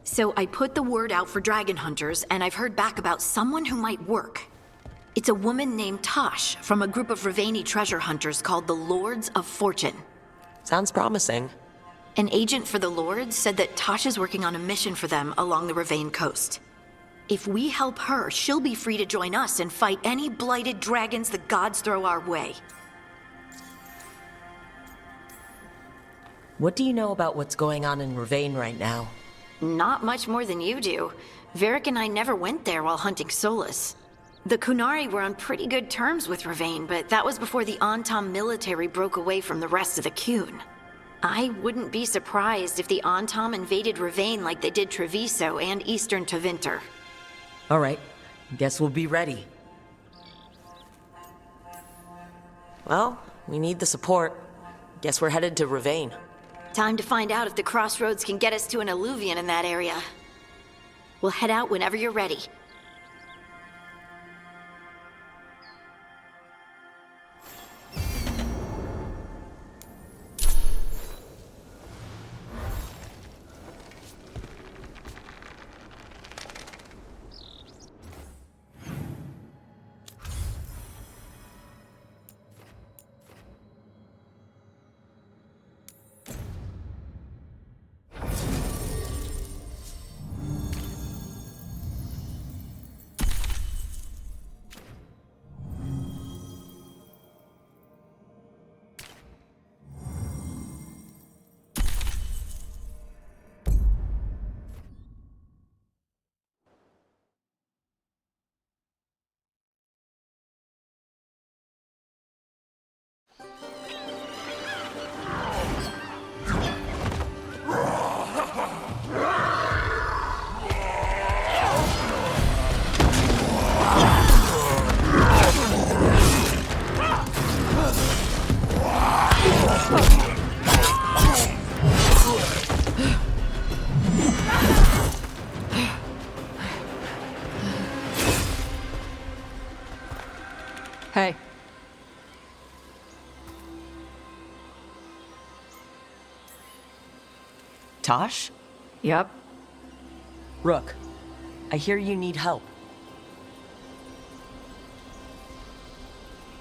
So I put the word out for dragon hunters, and I've heard back about someone who might work. It's a woman named Taash from a group of Rivain treasure hunters called the Lords of Fortune. Sounds promising. An agent for the Lords said that Taash is working on a mission for them along the Rivain coast. If we help her, she'll be free to join us and fight any blighted dragons the gods throw our way. What do you know about what's going on in Rivain right now? Not much more than you do. Varric and I never went there while hunting Solus. The Kunari were on pretty good terms with Rivain, but that was before the Antam military broke away from the rest of the Kun. I wouldn't be surprised if the Antam invaded Rivain like they did Treviso and Eastern Tevinter. Alright, guess we'll be ready. Well, we need the support. Guess we're headed to Rivain. Time to find out if the crossroads can get us to an alluvion in that area. We'll head out whenever you're ready. Hey. Taash? Yep. Rook, I hear you need help.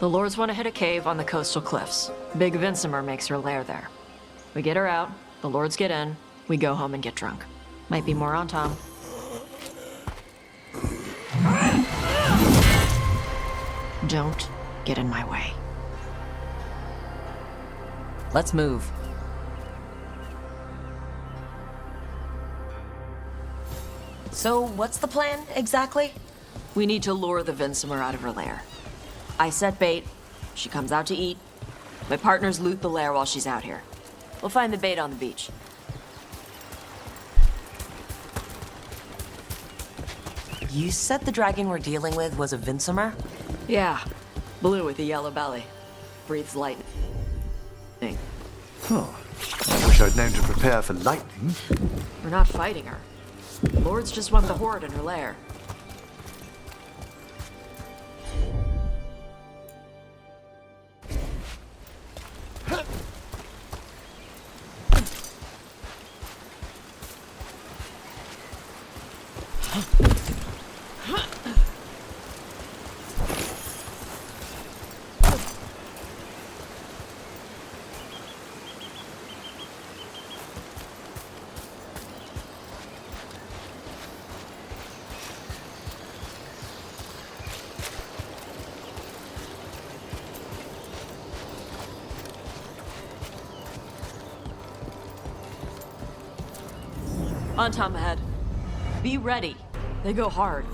The Lords want to hit a cave on the coastal cliffs. Big Vinsimer makes her lair there. We get her out, the Lords get in, we go home and get drunk. Might be more on Tom. Don't get in my way. Let's move. So, what's the plan, exactly? We need to lure the Vinsimer out of her lair. I set bait, she comes out to eat. My partners loot the lair while she's out here. We'll find the bait on the beach. You said the dragon we're dealing with was a Vinsimer? Yeah, blue with a yellow belly. Breathes lightning. Oh, I wish I'd known to prepare for lightning. We're not fighting her. Lords just want the horde in her lair. On Tom ahead. Be ready. They go hard.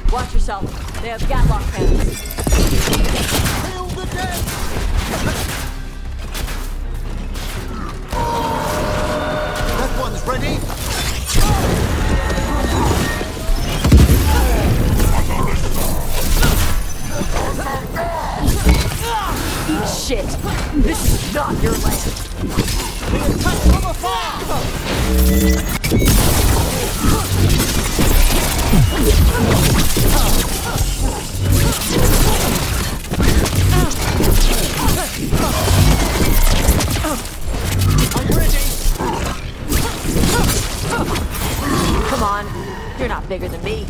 Watch yourself. They have gatlock cannons. Kill the dead! That one's ready. Eat shit. This is not your land. Being attacked from afar! Come on, you're not bigger than me.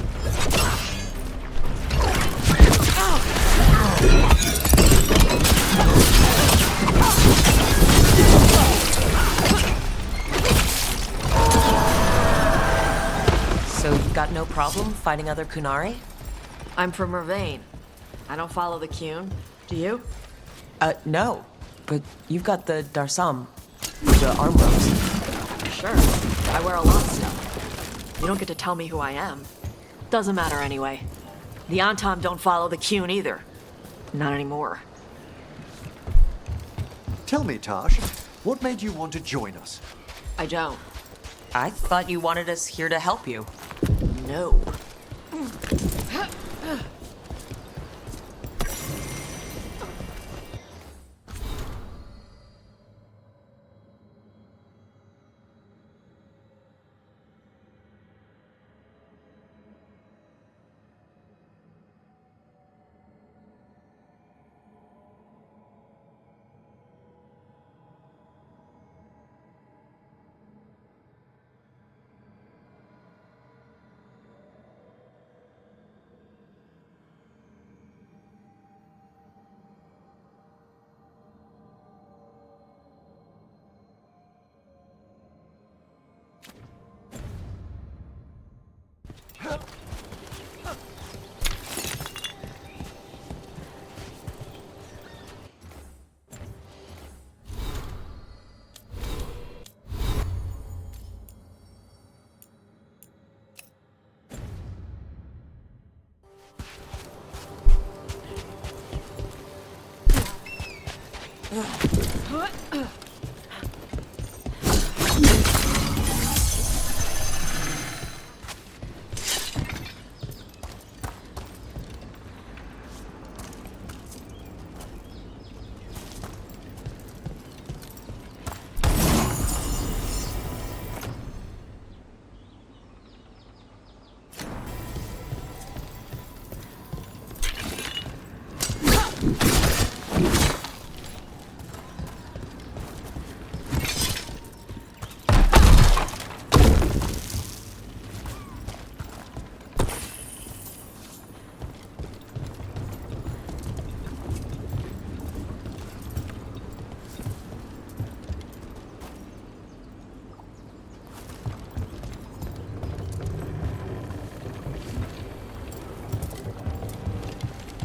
So you've got no problem fighting other Kunari? I'm from Rivain. I don't follow the Qun. Do you? No. But you've got the Darsam, the arm ropes. Sure. I wear a lot of stuff. You don't get to tell me who I am. Doesn't matter anyway. The Antam don't follow the Qun either. Not anymore. Tell me, Taash, what made you want to join us? I don't. I thought you wanted us here to help you. No.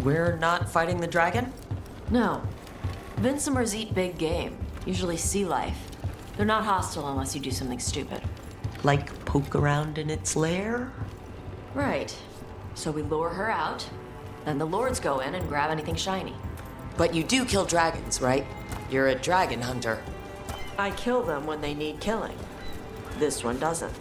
We're not fighting the dragon? No. Vincimers eat big game, usually sea life. They're not hostile unless you do something stupid. Like poke around in its lair? Right. So we lure her out, then the lords go in and grab anything shiny. But you do kill dragons, right? You're a dragon hunter. I kill them when they need killing. This one doesn't.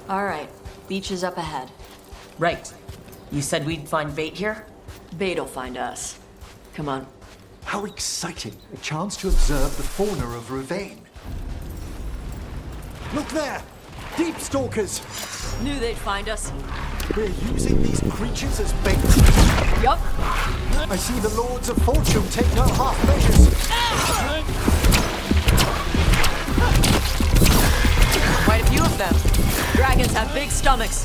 All right, beach is up ahead. Right. You said we'd find bait here? Bait'll find us. Come on. How exciting! A chance to observe the fauna of Rivain. Look there! Deep stalkers! Knew they'd find us. We're using these creatures as bait. Yup. I see the Lords of Fortune take no half measures. Quite a few of them. Dragons have big stomachs.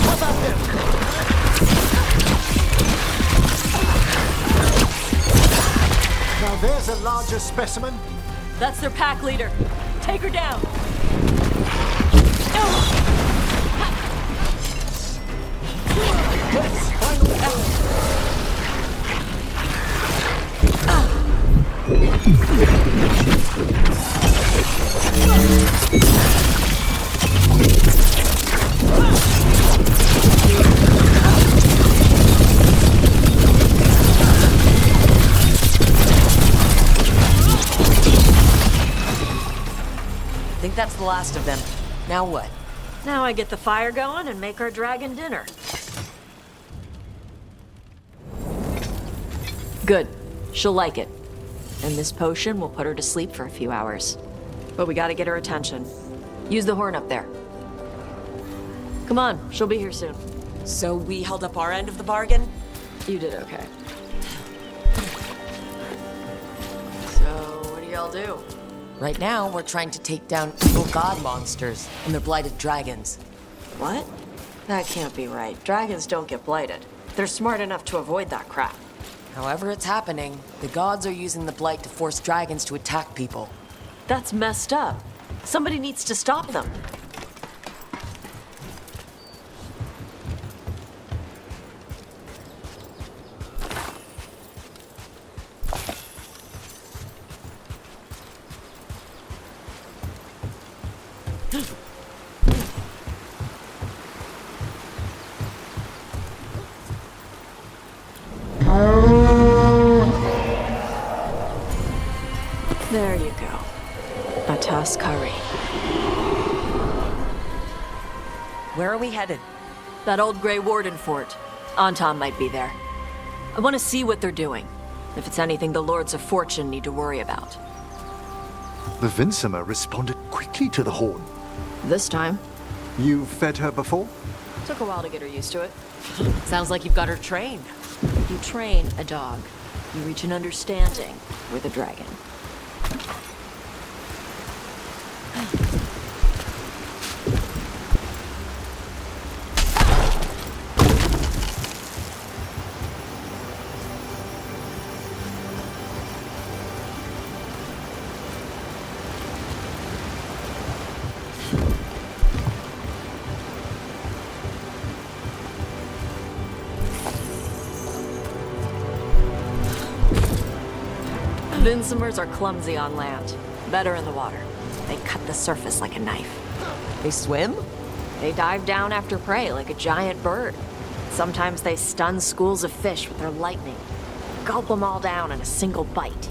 How about him? Now there's a larger specimen. That's their pack leader. Take her down. Yes, final blow. I think that's the last of them. Now what? Now I get the fire going and make our dragon dinner. Good. She'll like it. And this potion will put her to sleep for a few hours. But we gotta get her attention. Use the horn up there. Come on, she'll be here soon. So we held up our end of the bargain? You did okay. So, what do y'all do? Right now, we're trying to take down evil god monsters and their blighted dragons. What? That can't be right. Dragons don't get blighted. They're smart enough to avoid that crap. However it's happening, the gods are using the blight to force dragons to attack people. That's messed up. Somebody needs to stop them. There you go. A toss curry. Where are we headed? That old gray Warden fort. Anton might be there. I want to see what they're doing. If it's anything the Lords of Fortune need to worry about. The Vincimer responded quickly to the horn. This time. You've fed her before? Took a while to get her used to it. Sounds like you've got her trained. You train a dog. You reach an understanding with a dragon. Vincimers are clumsy on land, better in the water. They cut the surface like a knife. They swim? They dive down after prey like a giant bird. Sometimes they stun schools of fish with their lightning. Gulp them all down in a single bite.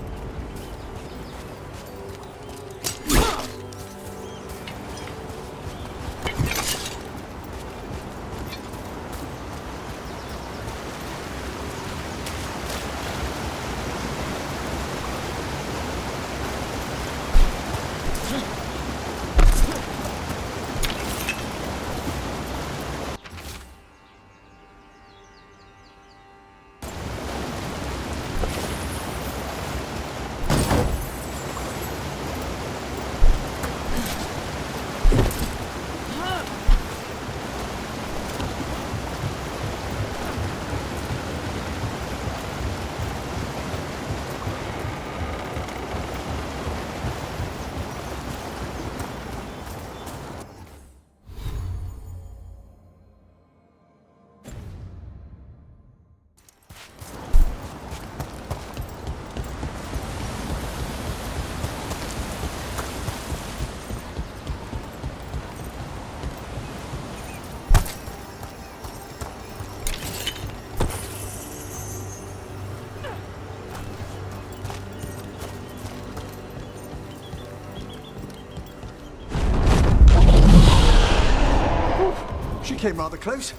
She came rather close.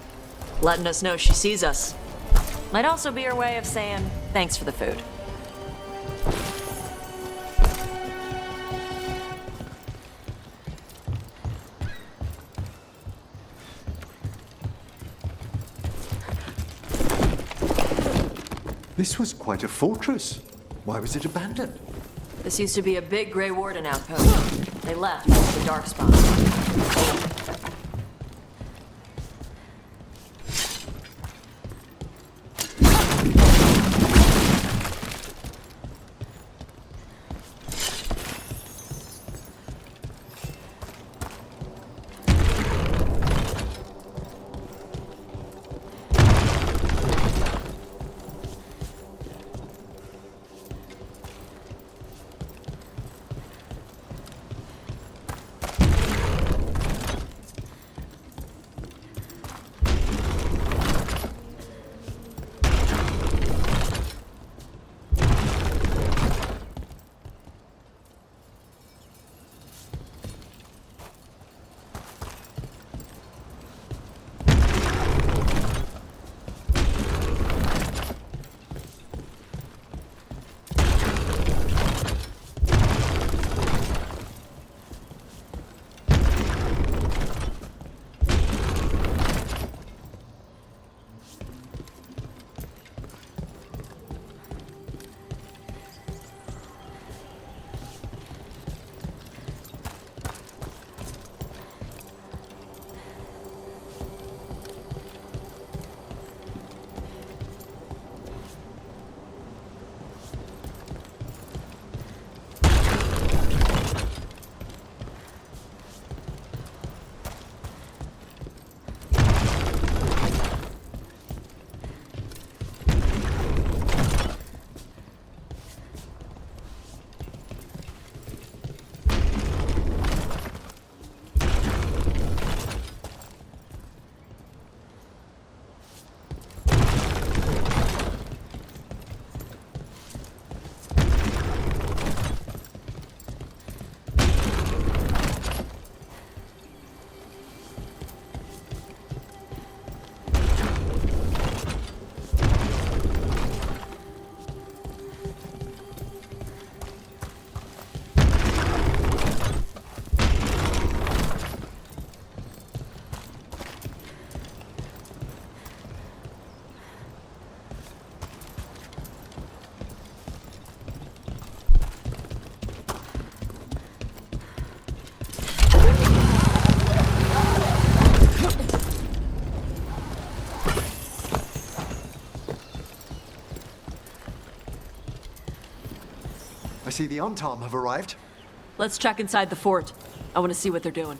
Letting us know she sees us. Might also be her way of saying thanks for the food. This was quite a fortress. Why was it abandoned? This used to be a big Grey Warden outpost. They left after the Darkspawn. I see the Antam have arrived. Let's check inside the fort. I want to see what they're doing.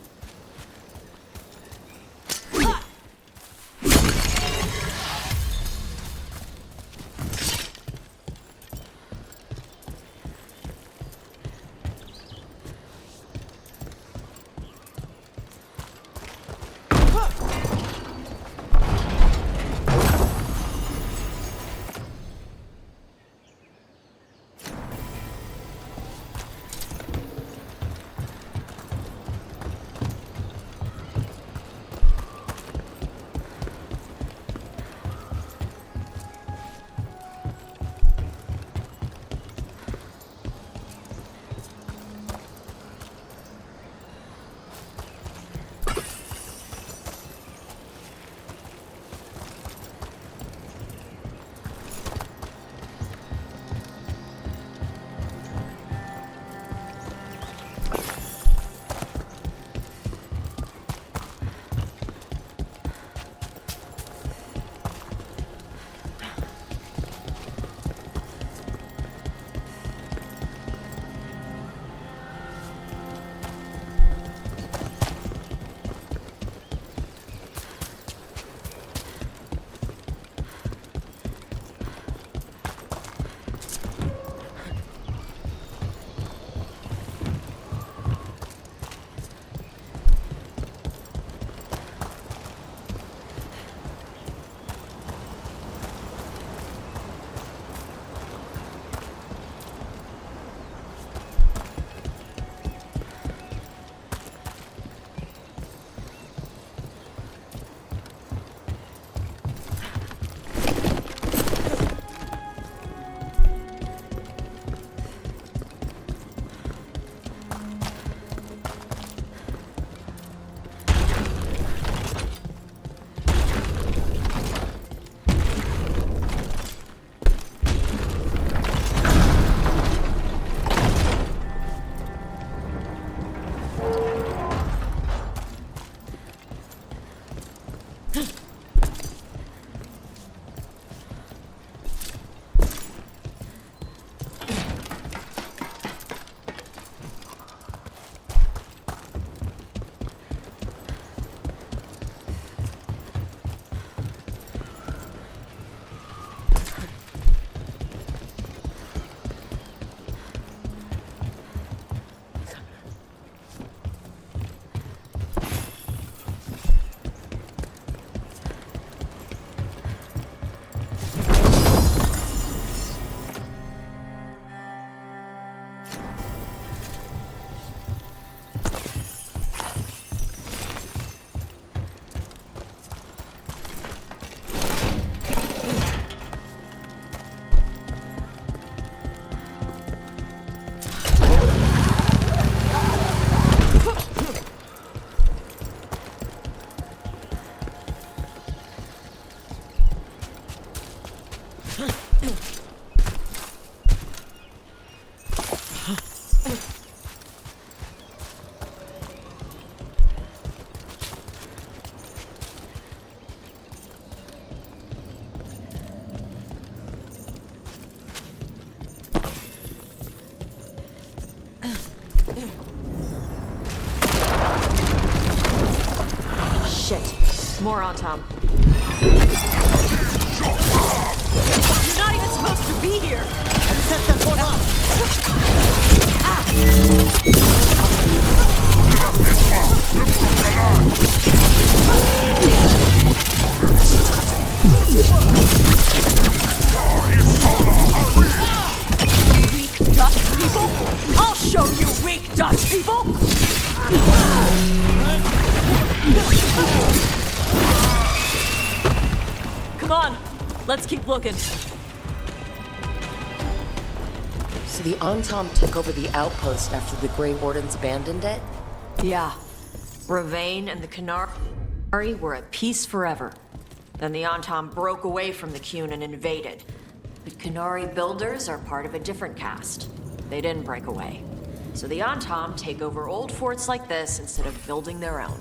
Shit. More on Tom. You're not even supposed to be here! Set that one up! Weak Dutch people? I'll show you weak Dutch people! Come on, let's keep looking. So the Antom took over the outpost after the Grey Wardens abandoned it? Yeah. Rivain and the Qunari were at peace forever. Then the Antom broke away from the Qun and invaded. But Qunari builders are part of a different caste. They didn't break away. So the Antom take over old forts like this instead of building their own.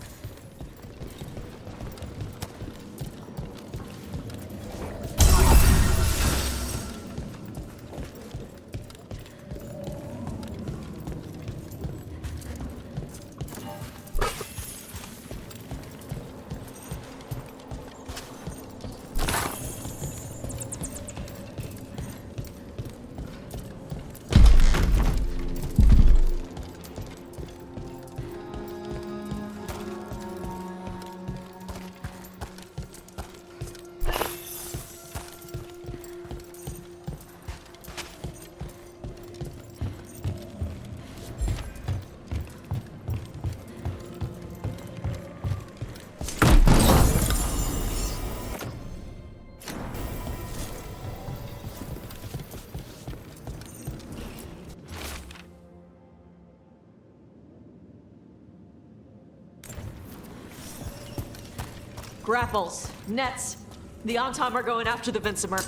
Grapples, nets. The Antom are going after the Vincimer.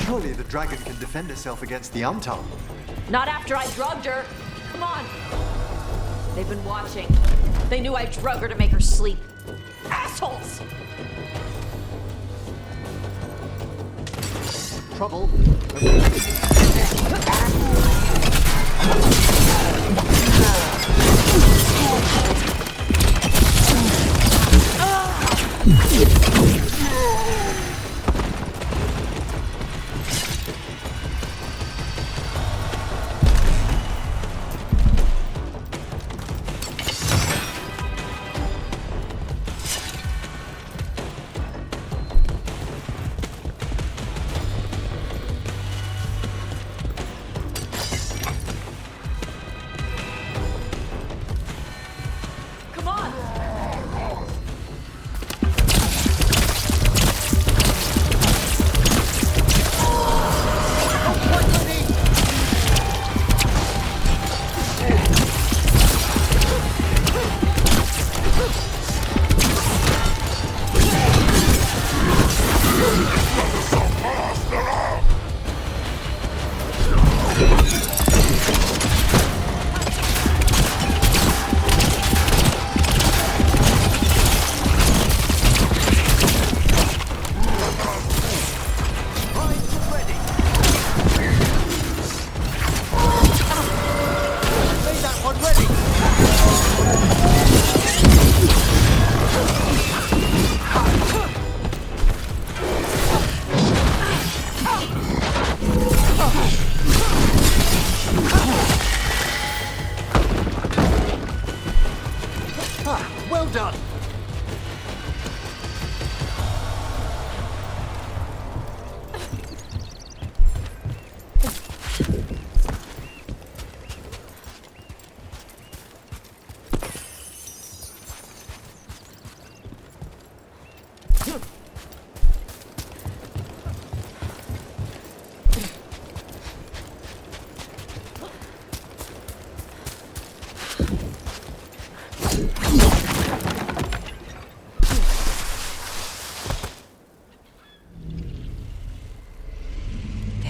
Surely the dragon can defend herself against the Antom. Not after I drugged her. Come on. They've been watching. They knew I drug her to make her sleep. Assholes! Trouble.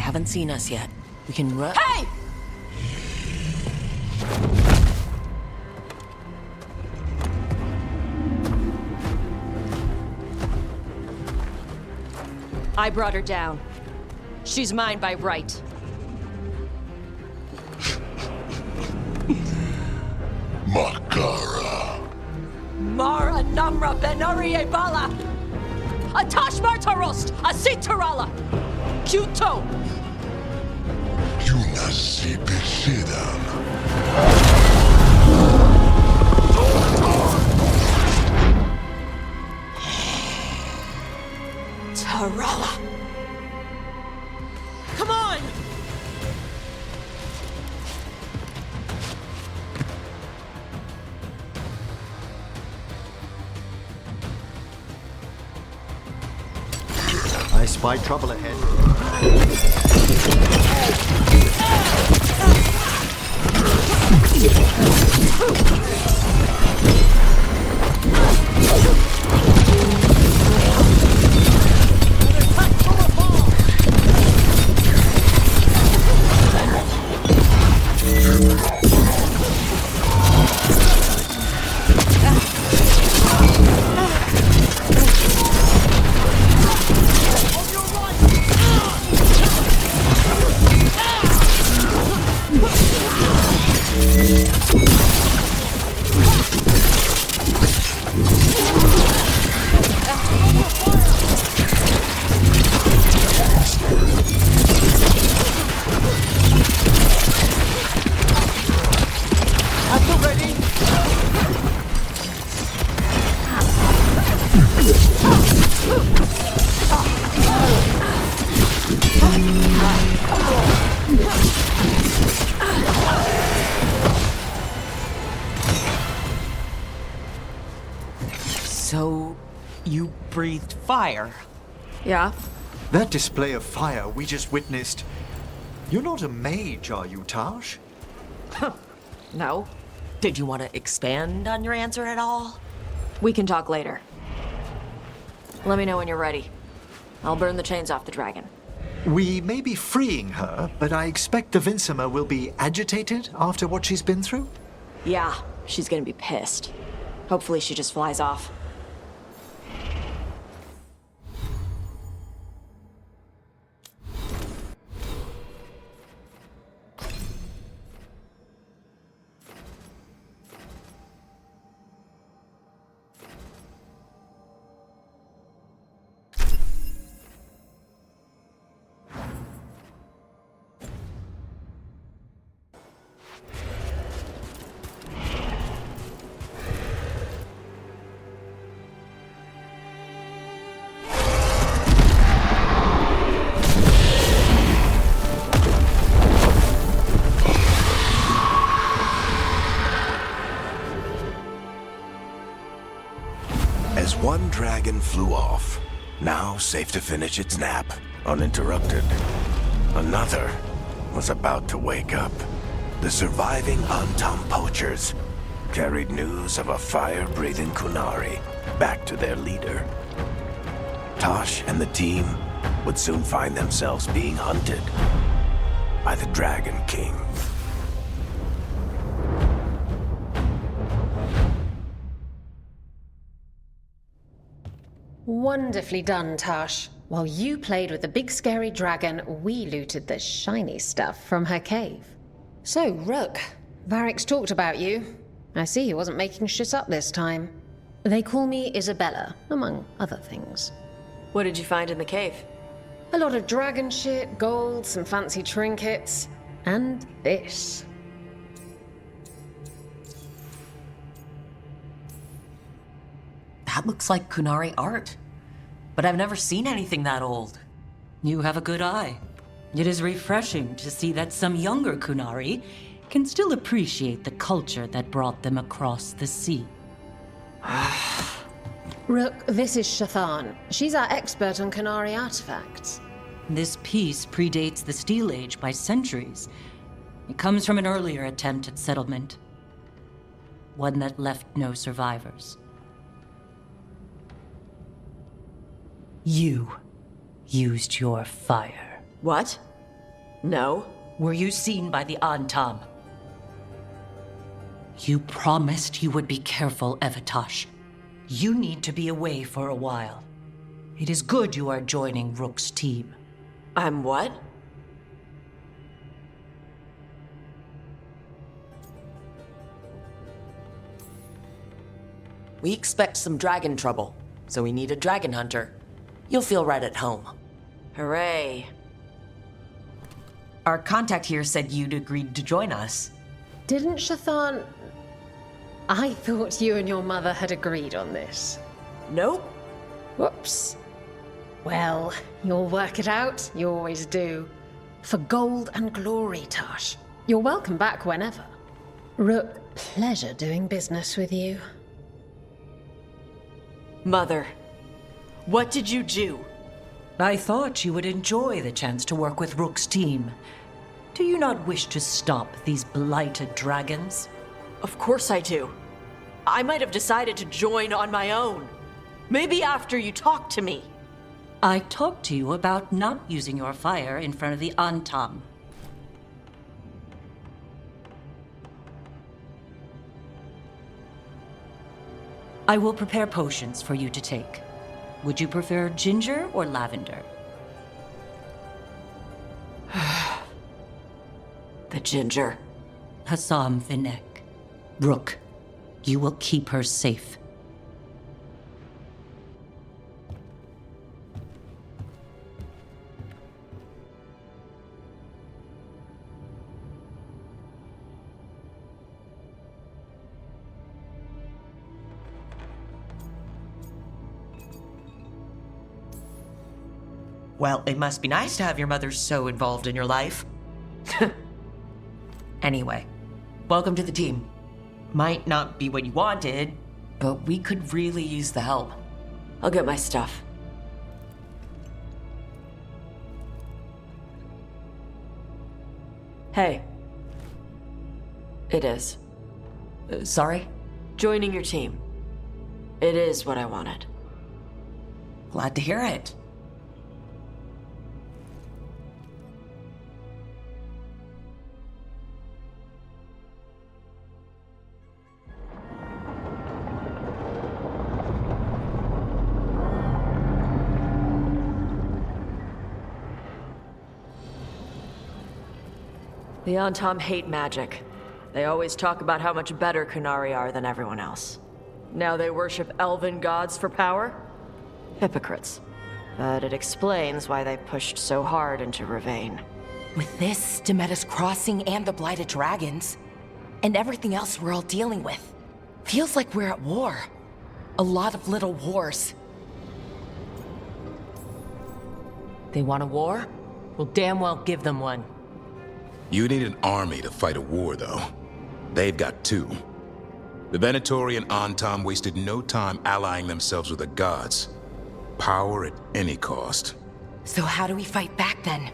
haven't seen us yet. We can run. Hey! I brought her down. She's mine by right. Makara. Mara Namra Benarie Bala! A Taash Martarost! A Sitarala! Kyuto! Yunasipisidam. Tarala! Come on! I spy trouble ahead. So, you breathed fire? Yeah? That display of fire we just witnessed. You're not a mage, are you, Taash? No. Did you want to expand on your answer at all? We can talk later. Let me know when you're ready. I'll burn the chains off the dragon. We may be freeing her, but I expect the Vincima will be agitated after what she's been through. Yeah, she's gonna be pissed. Hopefully she just flies off. As one dragon flew off, now safe to finish its nap, uninterrupted, another was about to wake up. The surviving Antam poachers carried news of a fire-breathing Kunari back to their leader. Taash and the team would soon find themselves being hunted by the Dragon King. Wonderfully done, Taash. While you played with the big scary dragon, we looted the shiny stuff from her cave. So, Rook, Varric's talked about you. I see he wasn't making shit up this time. They call me Isabella, among other things. What did you find in the cave? A lot of dragon shit, gold, some fancy trinkets, and this. That looks like Kunari art. But I've never seen anything that old. You have a good eye. It is refreshing to see that some younger Kunari can still appreciate the culture that brought them across the sea. Rook, this is Shathan. She's our expert on Kunari artifacts. This piece predates the Steel Age by centuries. It comes from an earlier attempt at settlement. One that left no survivors. You used your fire. What? No. Were you seen by the Antam? You promised you would be careful, Taash. You need to be away for a while. It is good you are joining Rook's team. I'm what? We expect some dragon trouble, so we need a dragon hunter. You'll feel right at home. Hooray. Our contact here said you'd agreed to join us. Didn't Shathan... I thought you and your mother had agreed on this. Nope. Whoops. Well, you'll work it out. You always do. For gold and glory, Taash. You're welcome back whenever. Rook, pleasure doing business with you. Mother, what did you do? I thought you would enjoy the chance to work with Rook's team. Do you not wish to stop these blighted dragons? Of course I do. I might have decided to join on my own. Maybe after you talked to me. I talked to you about not using your fire in front of the Antam. I will prepare potions for you to take. Would you prefer ginger or lavender? The ginger. Hassam Vinek. Rook, you will keep her safe. Well, it must be nice to have your mother so involved in your life. Anyway, welcome to the team. Might not be what you wanted, but we could really use the help. I'll get my stuff. Hey. It is. Sorry? Joining your team. It is what I wanted. Glad to hear it. The Antam hate magic. They always talk about how much better Kunari are than everyone else. Now they worship elven gods for power? Hypocrites. But it explains why they pushed so hard into Rivain. With this, Demeter's Crossing and the Blighted Dragons, and everything else we're all dealing with, feels like we're at war. A lot of little wars. They want a war? We'll damn well give them one. You need an army to fight a war, though. They've got two. The Venatori and Antam wasted no time allying themselves with the gods. Power at any cost. So how do we fight back then?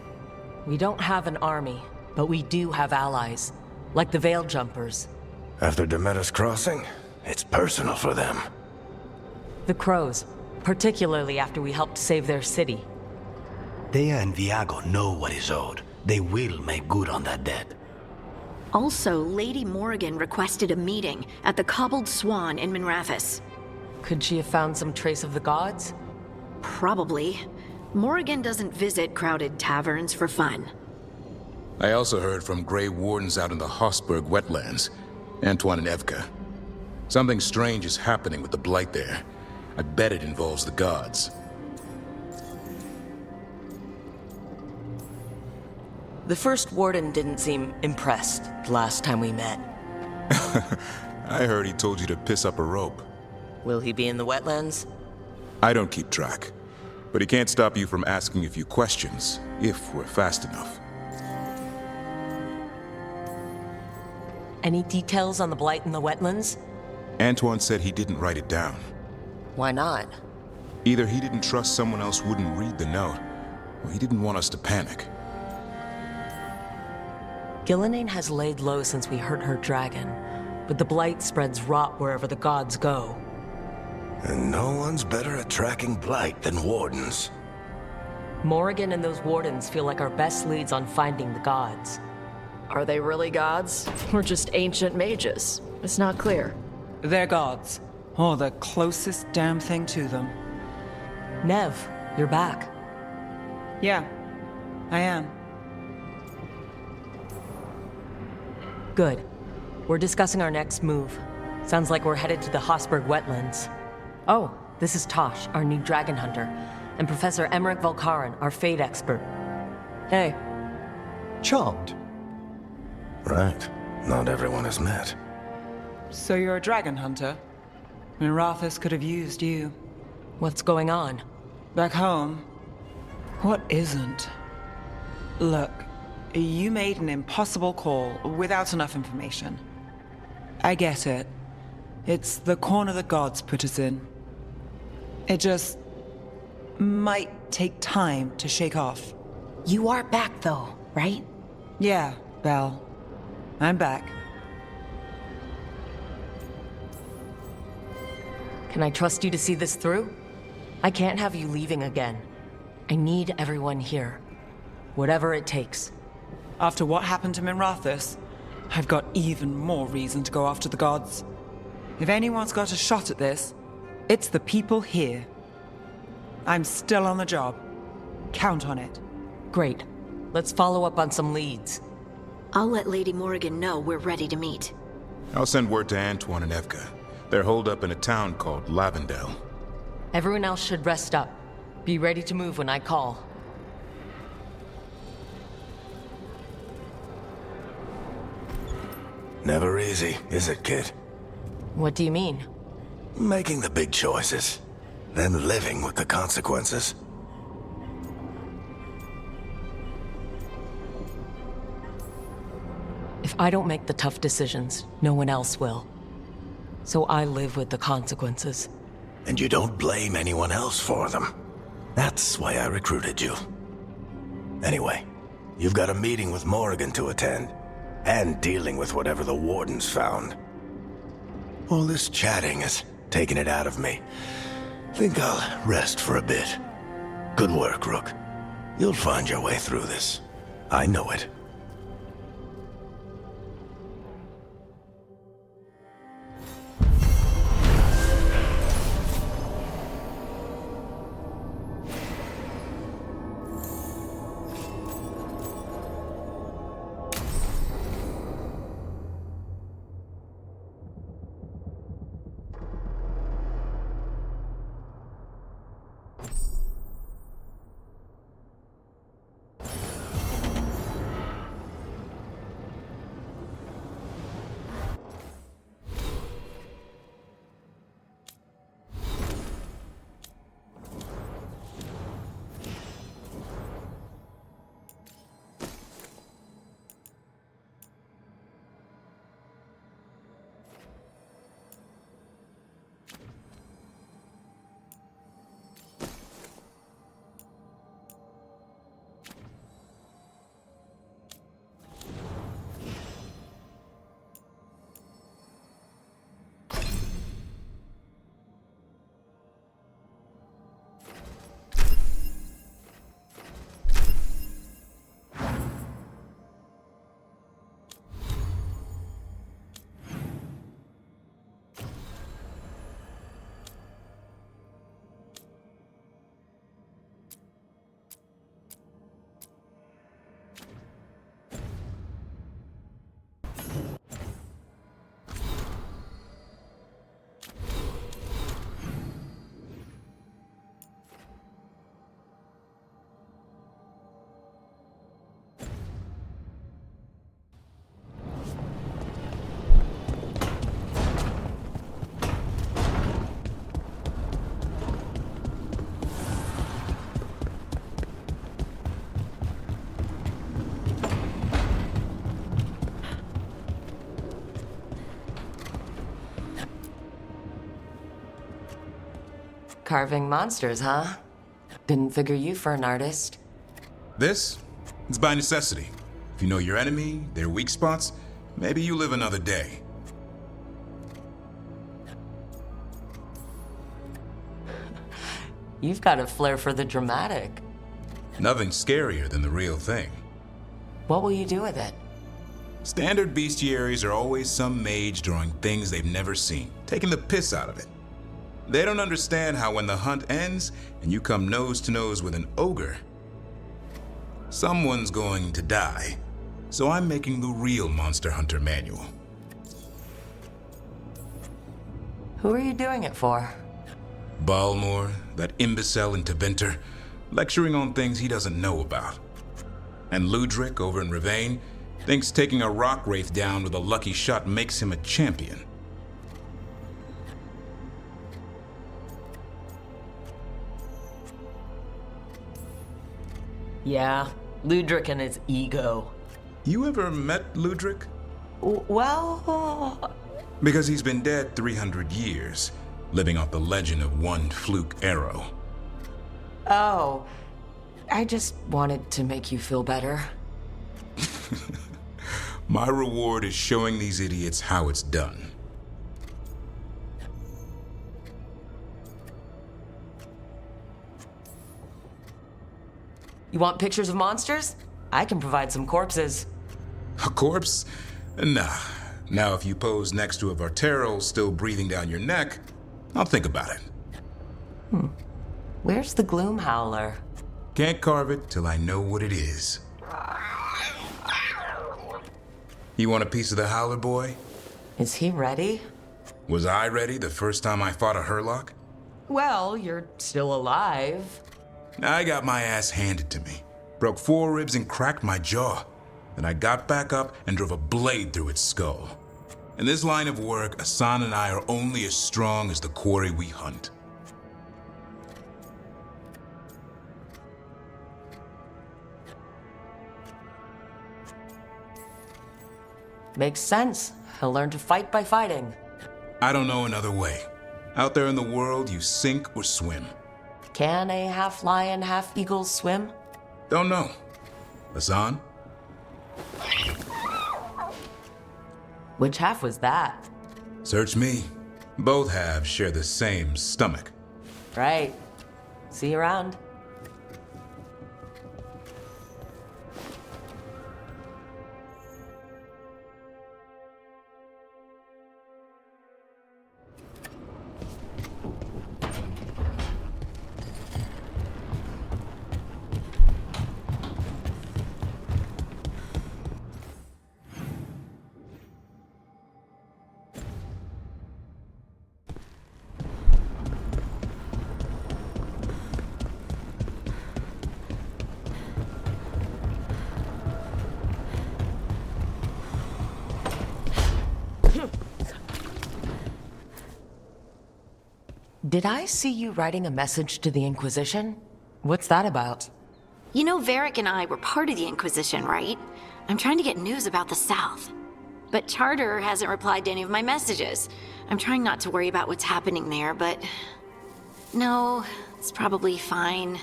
We don't have an army, but we do have allies, like the Veil Jumpers. After Demeter's Crossing, it's personal for them. The Crows, particularly after we helped save their city. Dea and Viago know what is owed. They will make good on that debt. Also, Lady Morrigan requested a meeting at the Cobbled Swan in Minrathous. Could she have found some trace of the gods? Probably. Morrigan doesn't visit crowded taverns for fun. I also heard from Grey Wardens out in the Hossberg wetlands, Antoine and Evka. Something strange is happening with the Blight there. I bet it involves the gods. The first Warden didn't seem impressed the last time we met. I heard he told you to piss up a rope. Will he be in the wetlands? I don't keep track, but he can't stop you from asking a few questions, if we're fast enough. Any details on the Blight in the wetlands? Antoine said he didn't write it down. Why not? Either he didn't trust someone else wouldn't read the note, or he didn't want us to panic. Gillenane has laid low since we hurt her dragon, but the Blight spreads rot wherever the gods go. And no one's better at tracking Blight than Wardens. Morrigan and those Wardens feel like our best leads on finding the gods. Are they really gods? Or just ancient mages? It's not clear. They're gods. Or the closest damn thing to them. Nev, you're back. Yeah, I am. Good. We're discussing our next move. Sounds like we're headed to the Hosberg wetlands. Oh, this is Taash, our new dragon hunter, and Professor Emmrich Volkaren, our fate expert. Hey. Charmed. Right. Not everyone has met. So you're a dragon hunter? Mirathus could have used you. What's going on? Back home, what isn't? Look, you made an impossible call without enough information. I get it. It's the corner the gods put us in. It just might take time to shake off. You are back, though, right? Yeah, Belle. I'm back. Can I trust you to see this through? I can't have you leaving again. I need everyone here. Whatever it takes. After what happened to Mirathus, I've got even more reason to go after the gods. If anyone's got a shot at this, it's the people here. I'm still on the job. Count on it. Great. Let's follow up on some leads. I'll let Lady Morrigan know we're ready to meet. I'll send word to Antoine and Evka. They're holed up in a town called Lavendel. Everyone else should rest up. Be ready to move when I call. Never easy, is it, kid? What do you mean? Making the big choices, then living with the consequences. If I don't make the tough decisions, no one else will. So I live with the consequences. And you don't blame anyone else for them. That's why I recruited you. Anyway, you've got a meeting with Morrigan to attend, and dealing with whatever the Wardens found. All this chatting has taken it out of me. Think I'll rest for a bit. Good work, Rook. You'll find your way through this. I know it. Carving monsters, huh? Didn't figure you for an artist. This? It's by necessity. If you know your enemy, their weak spots, maybe you live another day. You've got a flair for the dramatic. Nothing scarier than the real thing. What will you do with it? Standard bestiaries are always some mage drawing things they've never seen, taking the piss out of it. They don't understand how when the hunt ends and you come nose to nose with an ogre, someone's going to die. So I'm making the real Monster Hunter manual. Who are you doing it for? Balmor, that imbecile in Teventer, lecturing on things he doesn't know about. And Ludric over in Rivain thinks taking a rock wraith down with a lucky shot makes him a champion. Yeah, Ludric and his ego. You ever met Ludric? Well... Because he's been dead 300 years, living off the legend of one fluke arrow. Oh, I just wanted to make you feel better. My reward is showing these idiots how it's done. You want pictures of monsters? I can provide some corpses. A corpse? Nah. Now if you pose next to a Vartero still breathing down your neck, I'll think about it. Where's the Gloom Howler? Can't carve it till I know what it is. You want a piece of the Howler, boy? Is he ready? Was I ready the first time I fought a Hurlock? Well, you're still alive. I got my ass handed to me. Broke 4 ribs and cracked my jaw. Then I got back up and drove a blade through its skull. In this line of work, Asan and I are only as strong as the quarry we hunt. Makes sense. He'll learn to fight by fighting. I don't know another way. Out there in the world, you sink or swim. Can a half lion, half eagle swim? Don't know. Asan? Which half was that? Search me. Both halves share the same stomach. Right. See you around. Did I see you writing a message to the Inquisition? What's that about? You know, Varric and I were part of the Inquisition, right? I'm trying to get news about the South. But Charter hasn't replied to any of my messages. I'm trying not to worry about what's happening there, but... No, it's probably fine.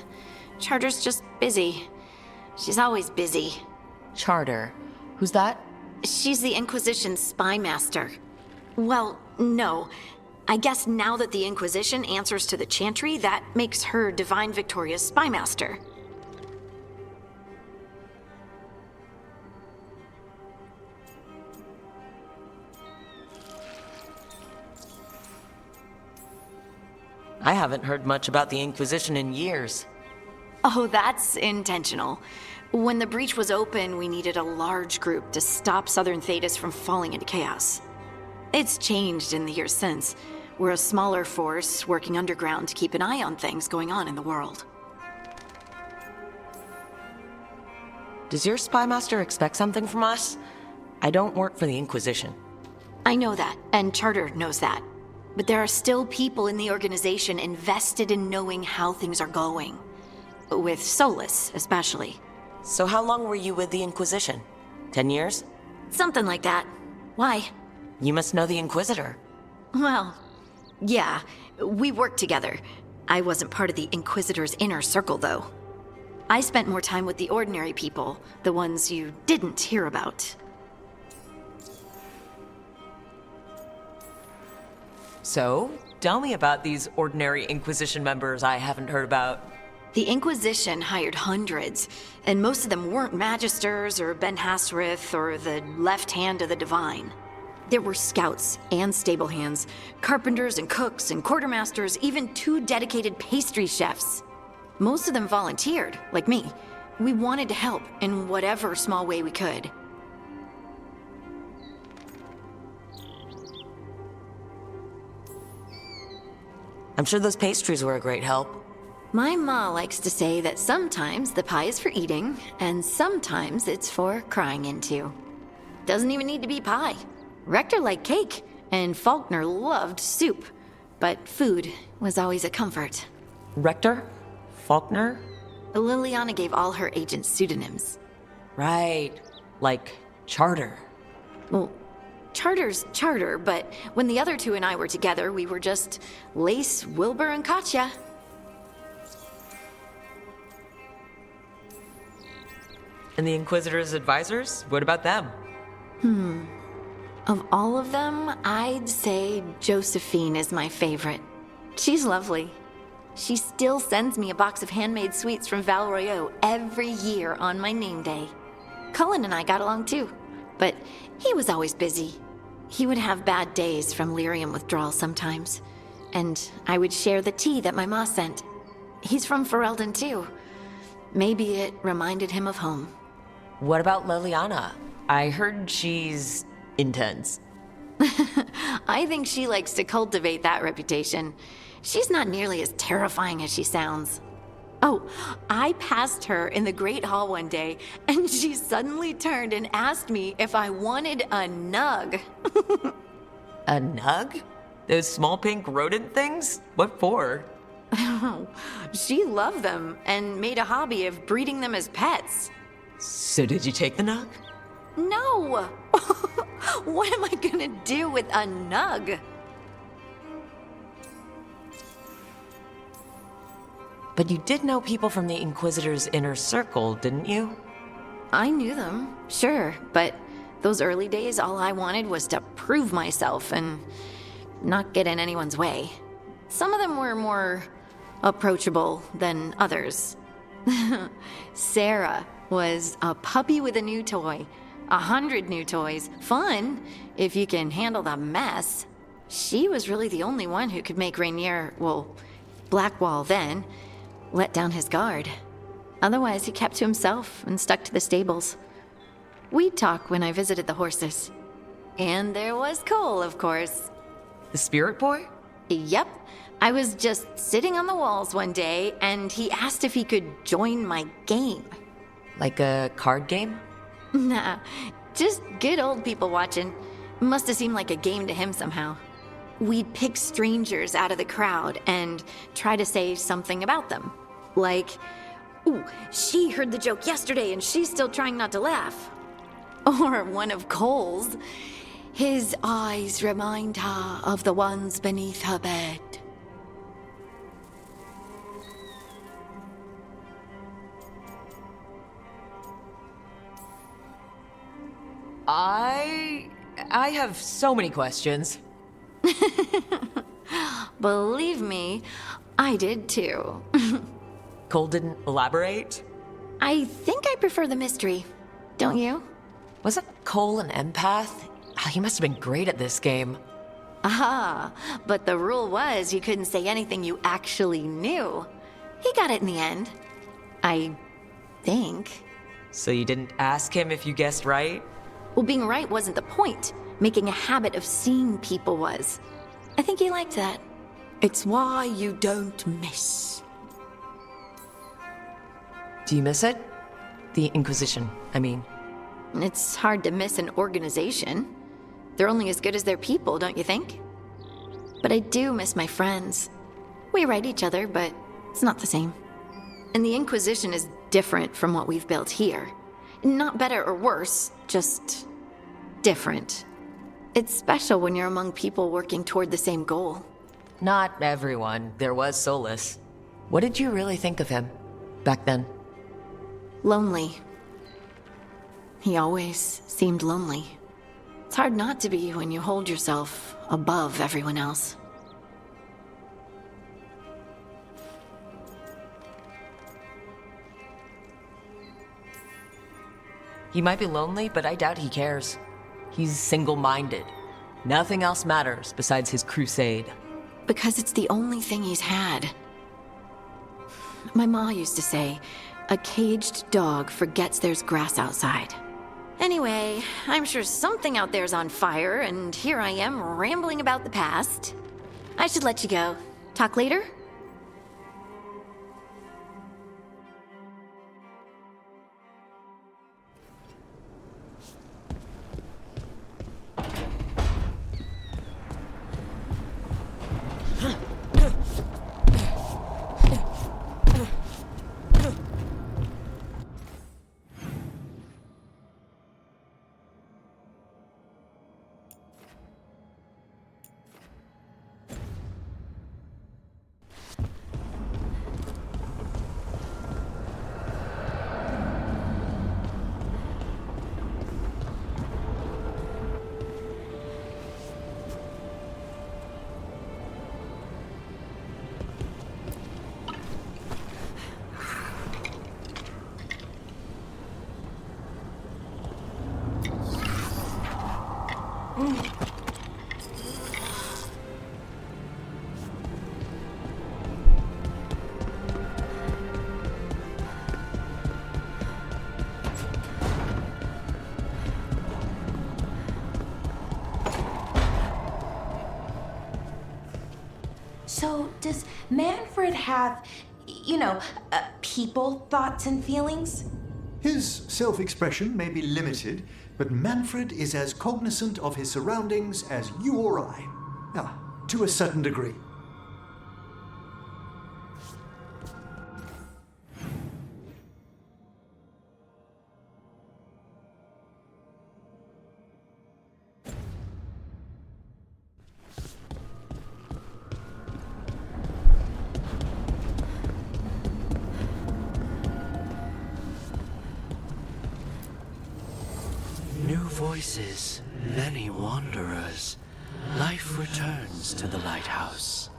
Charter's just busy. She's always busy. Charter. Who's that? She's the Inquisition's spy master. Well, no. I guess now that the Inquisition answers to the Chantry, that makes her Divine Victoria's spy master. I haven't heard much about the Inquisition in years. Oh, that's intentional. When the breach was open, we needed a large group to stop Southern Thedas from falling into chaos. It's changed in the years since. We're a smaller force working underground to keep an eye on things going on in the world. Does your spy master expect something from us? I don't work for the Inquisition. I know that, and Charter knows that. But there are still people in the organization invested in knowing how things are going. With Solus, especially. So how long were you with the Inquisition? 10 years? Something like that. Why? You must know the Inquisitor. Well, yeah, we worked together. I wasn't part of the Inquisitor's inner circle, though. I spent more time with the ordinary people, the ones you didn't hear about. So, tell me about these ordinary Inquisition members I haven't heard about. The Inquisition hired hundreds, and most of them weren't magisters or Ben Hasrith or the left hand of the divine. There were scouts and stable hands, carpenters and cooks and quartermasters, even 2 dedicated pastry chefs. Most of them volunteered, like me. We wanted to help in whatever small way we could. I'm sure those pastries were a great help. My ma likes to say that sometimes the pie is for eating, and sometimes it's for crying into. Doesn't even need to be pie. Rector liked cake, and Faulkner loved soup, but food was always a comfort. Rector? Faulkner? Liliana gave all her agents pseudonyms. Right. Like Charter. Well, Charter's Charter, but when the other 2 and I were together, we were just Lace, Wilbur, and Katya. And the Inquisitor's advisors? What about them? Of all of them, I'd say Josephine is my favorite. She's lovely. She still sends me a box of handmade sweets from Val Royeaux every year on my name day. Cullen and I got along too, but he was always busy. He would have bad days from lyrium withdrawal sometimes, and I would share the tea that my ma sent. He's from Ferelden too. Maybe it reminded him of home. What about Liliana? I heard she's intense. I think she likes to cultivate that reputation. She's not nearly as terrifying as she sounds. Oh, I passed her in the Great Hall one day, and she suddenly turned and asked me if I wanted a nug. A nug? Those small pink rodent things? What for? She loved them and made a hobby of breeding them as pets. So did you take the nug? No! What am I gonna do with a nug? But you did know people from the Inquisitor's inner circle, didn't you? I knew them, sure, but those early days, all I wanted was to prove myself and not get in anyone's way. Some of them were more approachable than others. Sarah was a puppy with a new toy. 100 new toys. Fun, if you can handle the mess. She was really the only one who could make Rainier, well, Blackwall then, let down his guard. Otherwise, he kept to himself and stuck to the stables. We'd talk when I visited the horses. And there was Cole, of course. The spirit boy? Yep. I was just sitting on the walls one day, and he asked if he could join my game. Like a card game? Nah, just good old people watching. Must have seemed like a game to him somehow. We'd pick strangers out of the crowd and try to say something about them. Like, ooh, she heard the joke yesterday and she's still trying not to laugh. Or one of Cole's. His eyes remind her of the ones beneath her bed. I have so many questions. Believe me, I did too. Cole didn't elaborate? I think I prefer the mystery. Don't you? Wasn't Cole an empath? Oh, he must have been great at this game. Ah, but the rule was you couldn't say anything you actually knew. He got it in the end. I think. So you didn't ask him if you guessed right? Well, being right wasn't the point. Making a habit of seeing people was. I think he liked that. It's why you don't miss. Do you miss it? The Inquisition, I mean. It's hard to miss an organization. They're only as good as their people, don't you think? But I do miss my friends. We write each other, but it's not the same. And the Inquisition is different from what we've built here. Not better or worse, just different. It's special when you're among people working toward the same goal. Not everyone. There was Solus. What did you really think of him back then? Lonely. He always seemed lonely. It's hard not to be when you hold yourself above everyone else. He might be lonely, but I doubt he cares. He's single-minded. Nothing else matters besides his crusade. Because it's the only thing he's had. My ma used to say, a caged dog forgets there's grass outside. Anyway, I'm sure something out there's on fire, and here I am rambling about the past. I should let you go. Talk later? So, does Manfred have, people, thoughts, and feelings? His self-expression may be limited, but Manfred is as cognizant of his surroundings as you or I. To a certain degree. New voices, many wanderers. Life returns to the Lighthouse.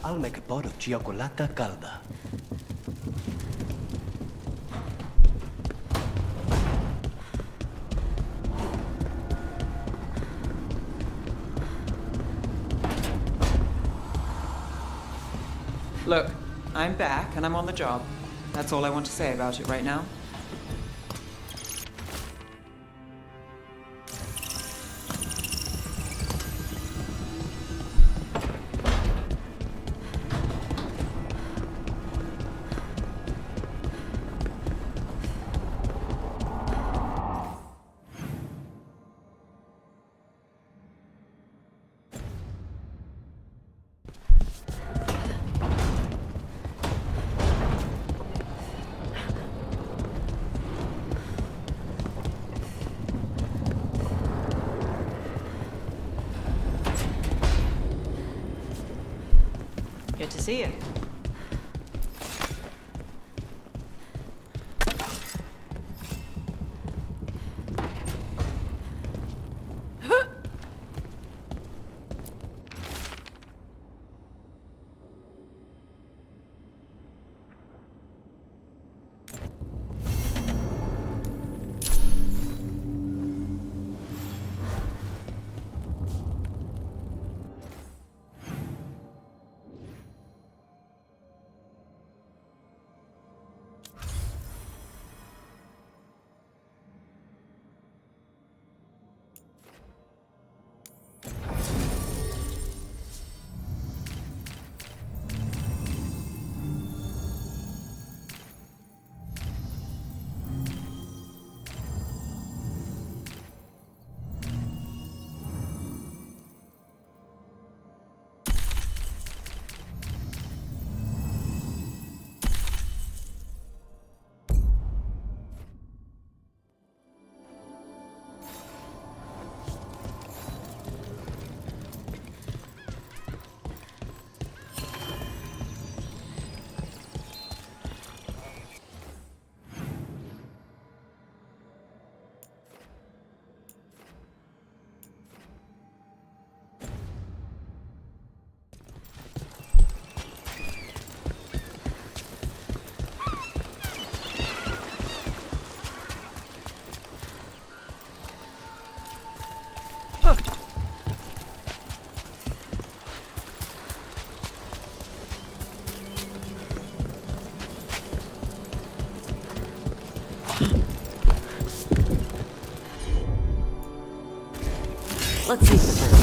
I'll make a pot of chocolata calda. Look, I'm back and I'm on the job. That's all I want to say about it right now. Good to see you. Let's see the bird.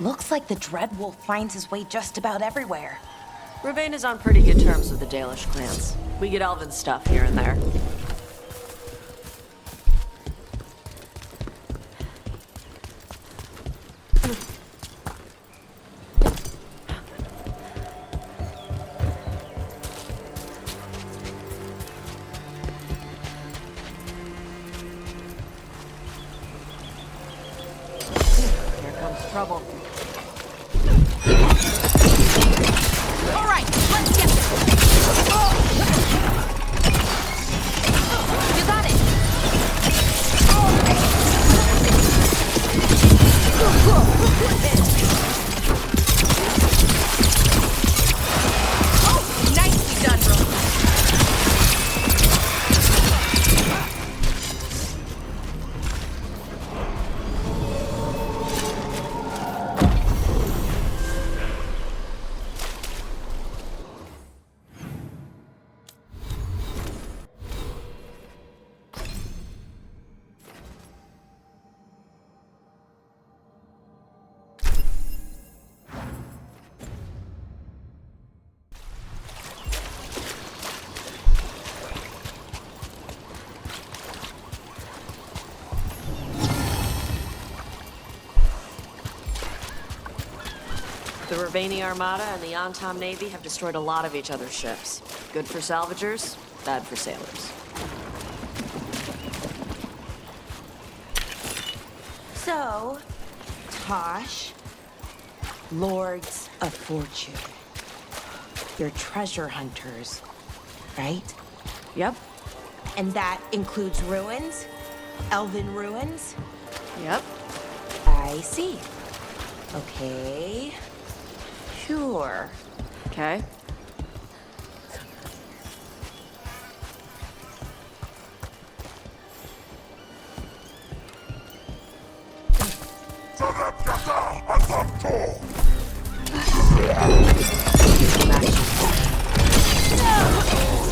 Looks like the Dreadwolf finds his way just about everywhere. Rivain is on pretty good terms with the Dalish clans. We get elven stuff here and there. Here comes trouble. All right, let's get this. You got it. Oh, nicely done, bro. The Rivain Armada and the Antom Navy have destroyed a lot of each other's ships. Good for salvagers, bad for sailors. So, Taash, Lords of Fortune. You're treasure hunters, right? Yep. And that includes ruins? Elven ruins? Yep. I see. Okay. Sure. Okay.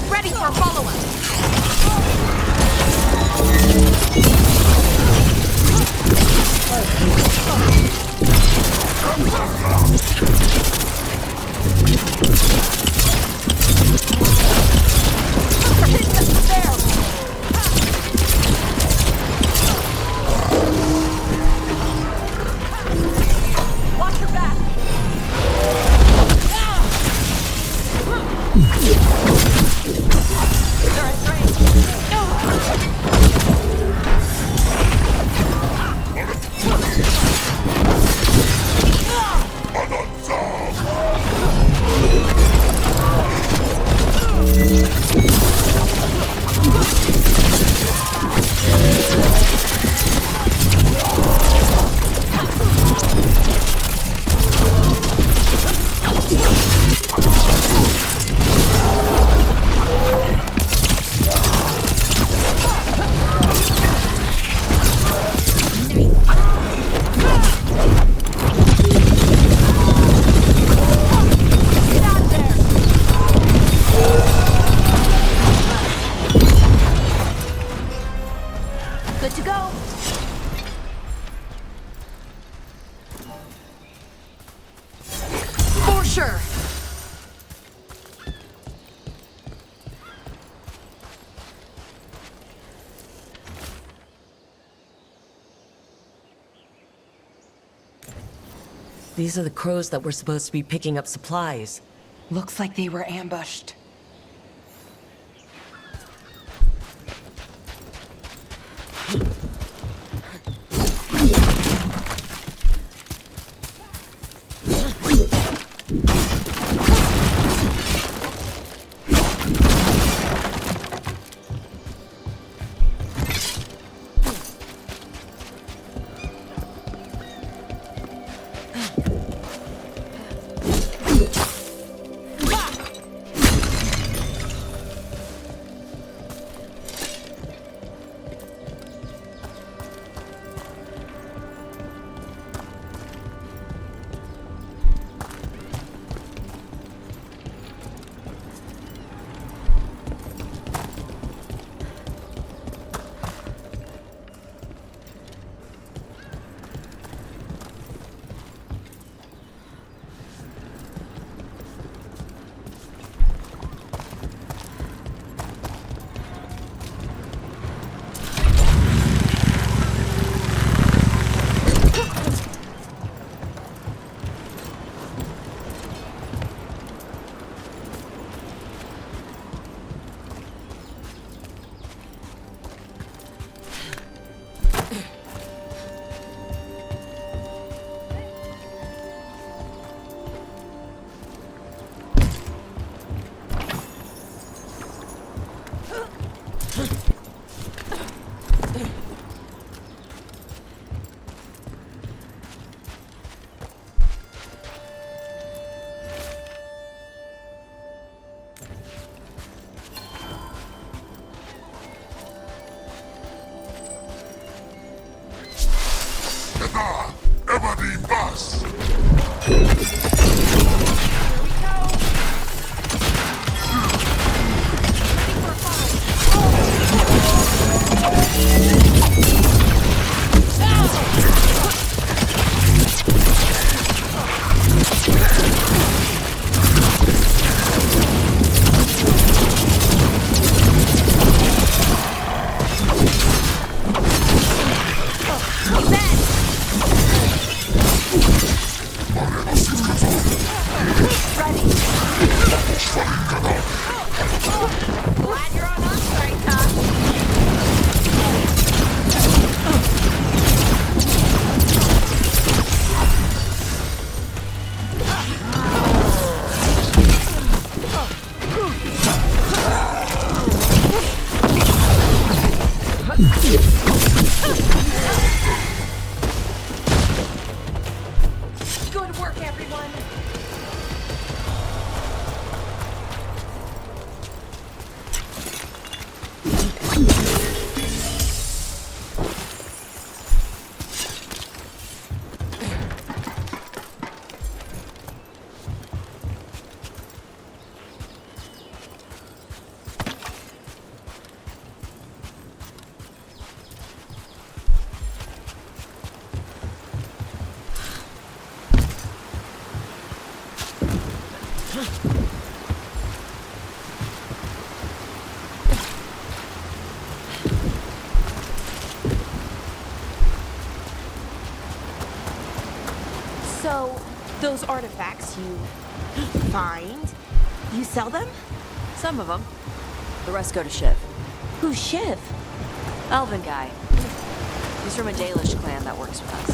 Ready for follow-up! Watch your back! They're at range. Good to go. For sure. These are the crows that were supposed to be picking up supplies. Looks like they were ambushed. work, everyone! So, those artifacts you find, you sell them? Some of them. The rest go to Shiv. Who's Shiv? Elven guy. He's from a Dalish clan that works with us.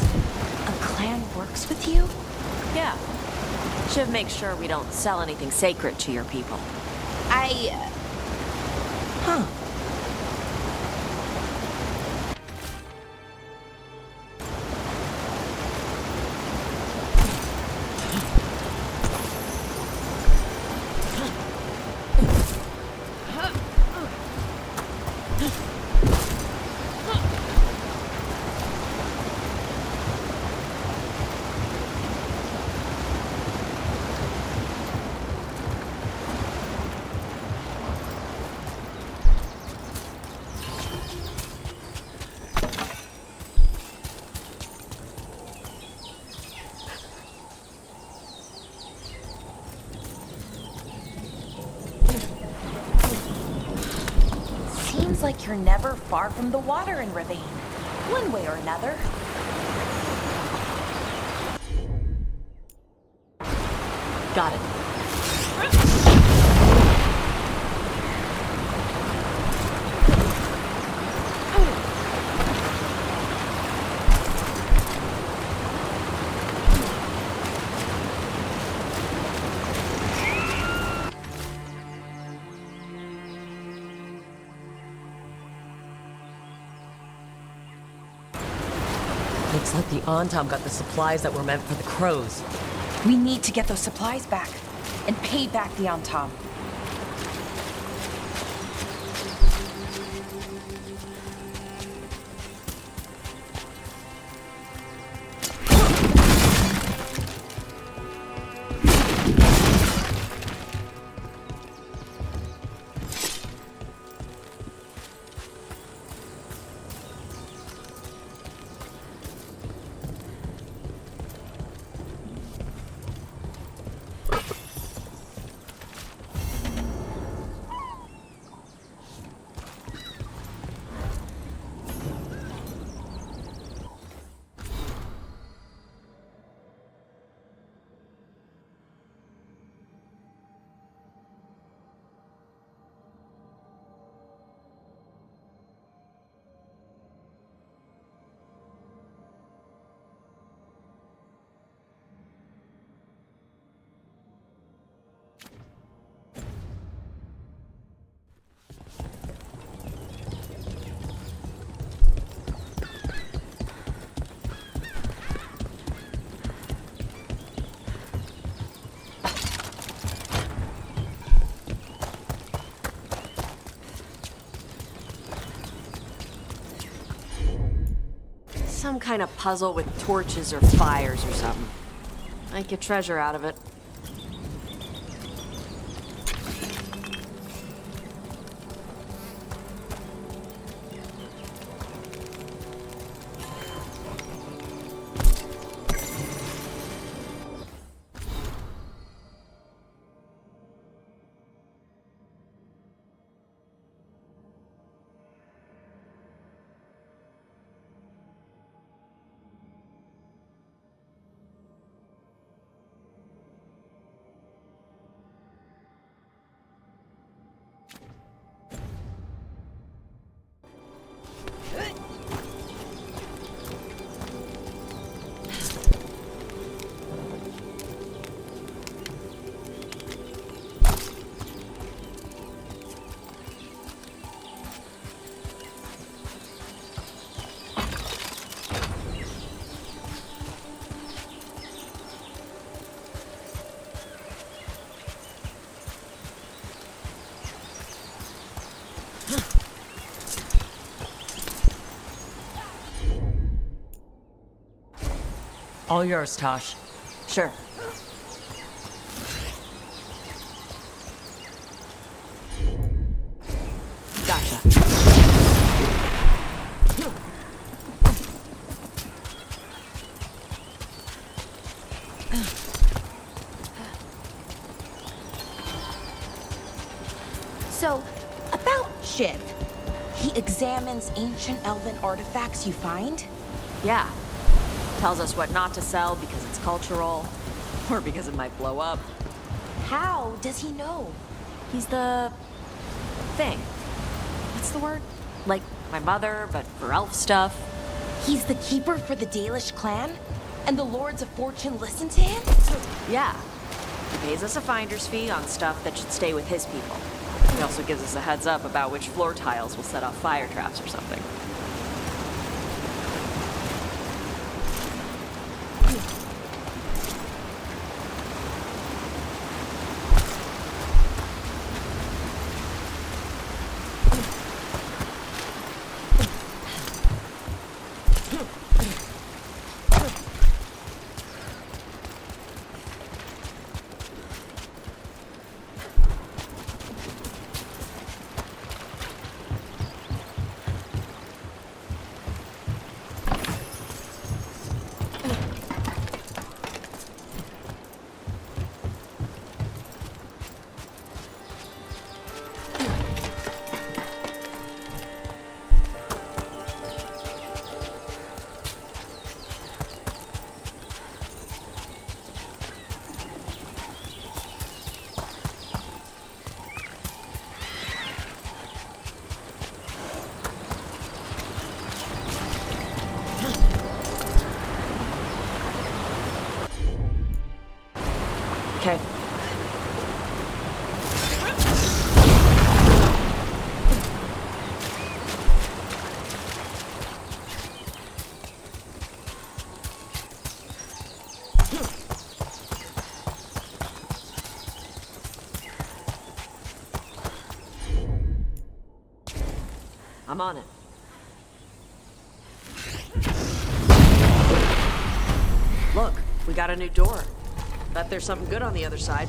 A clan works with you? Yeah. Shiv makes sure we don't sell anything sacred to your people. Huh. Seems like you're never far from the water in Rivain, one way or another. Got it. Looks like the Antom got the supplies that were meant for the crows. We need to get those supplies back and pay back the Antom. Some kind of puzzle with torches or fires or something. Make a treasure out of it. All yours, Taash. Sure. Gotcha. So, about Shiv. He examines ancient elven artifacts you find? Yeah. Tells us what not to sell because it's cultural, or because it might blow up. How does he know? He's the... thing. What's the word? Like my mother, but for elf stuff. He's the keeper for the Dalish clan? And the Lords of Fortune listen to him? Yeah. He pays us a finder's fee on stuff that should stay with his people. He also gives us a heads up about which floor tiles will set off fire traps or something. Okay. I'm on it. Look, we got a new door. Bet there's something good on the other side.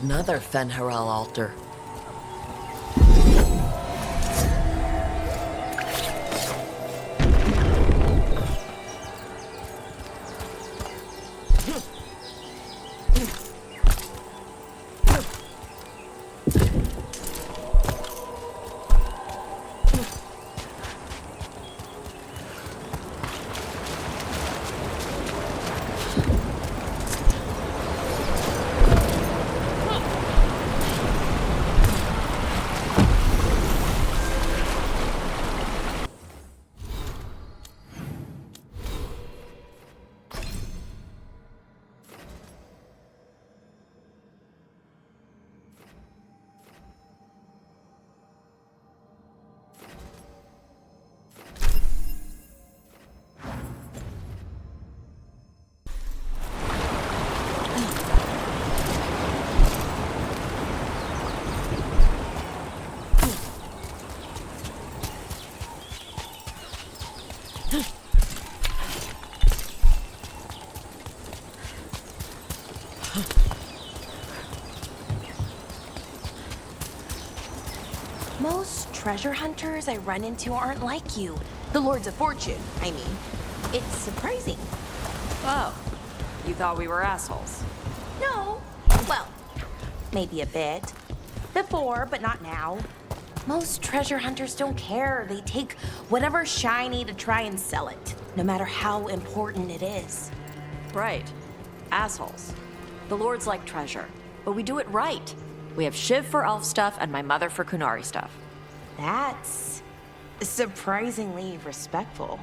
Another Fen'Harel altar. Most treasure hunters I run into aren't like you. The Lords of Fortune, I mean. It's surprising. Oh, you thought we were assholes. No. Well, maybe a bit. Before, but not now. Most treasure hunters don't care. They take whatever's shiny to try and sell it, no matter how important it is. Right. Assholes. The Lords like treasure, but we do it right. We have Shiv for elf stuff and my mother for Kunari stuff. That's surprisingly respectful.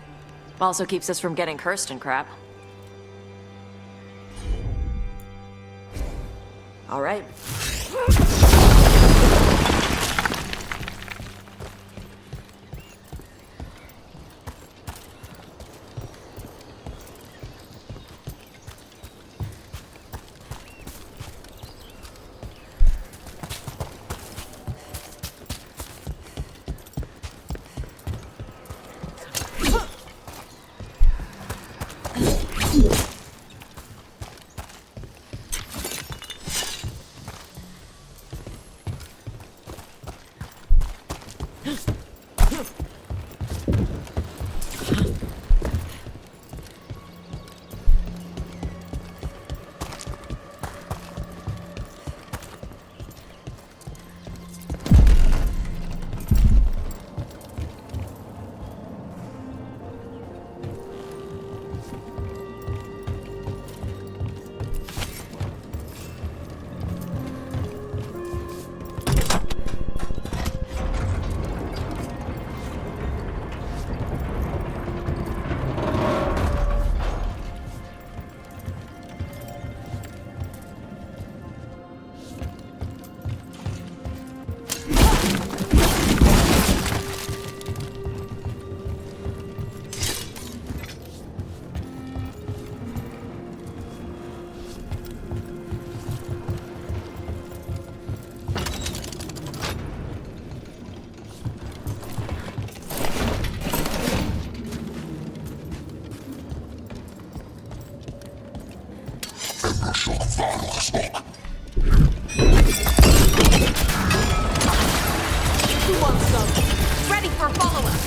Also keeps us from getting cursed and crap. All right. Who wants some? Ready for follow-up.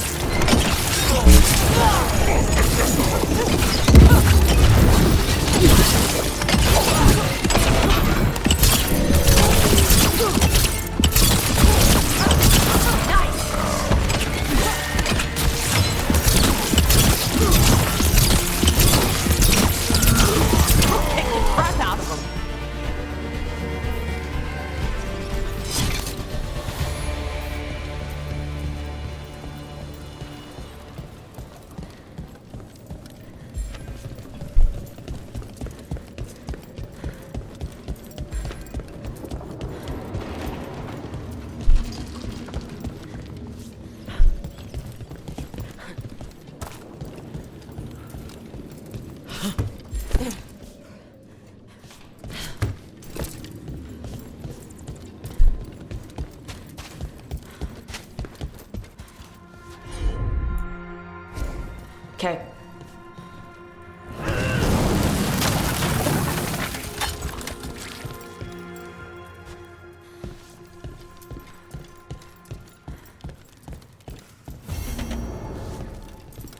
Okay.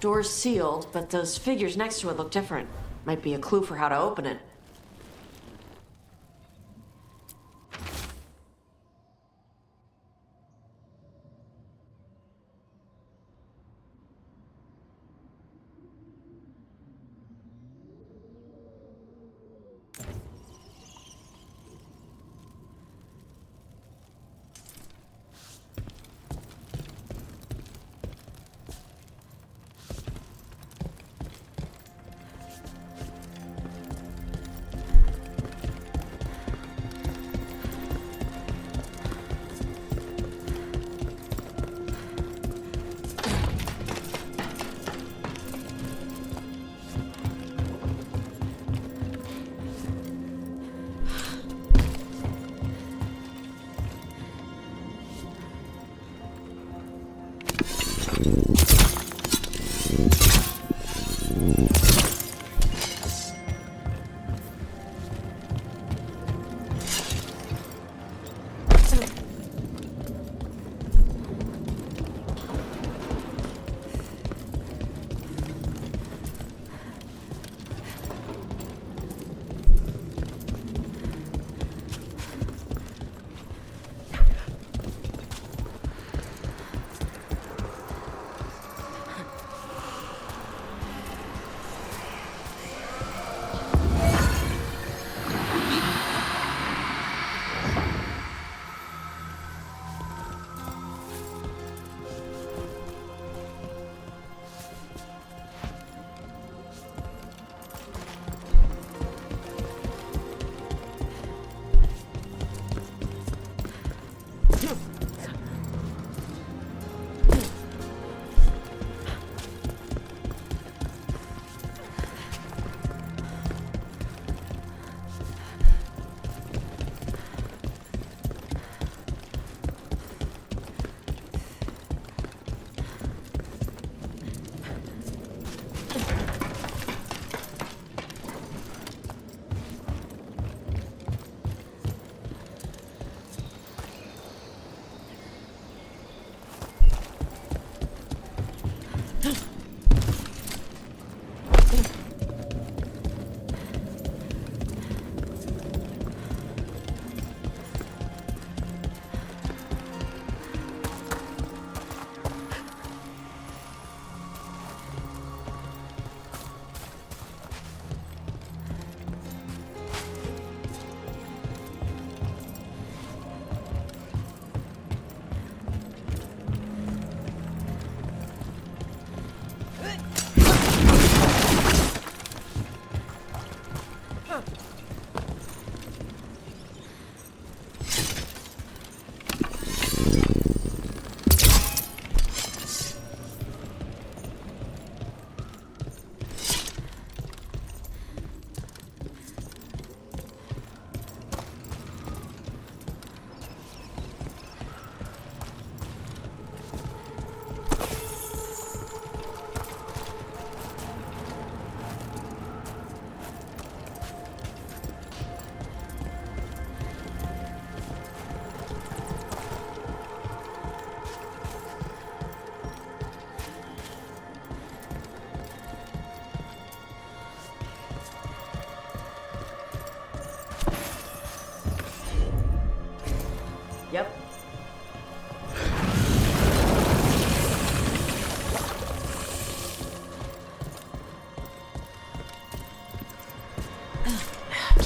Door's sealed, but those figures next to it look different. Might be a clue for how to open it.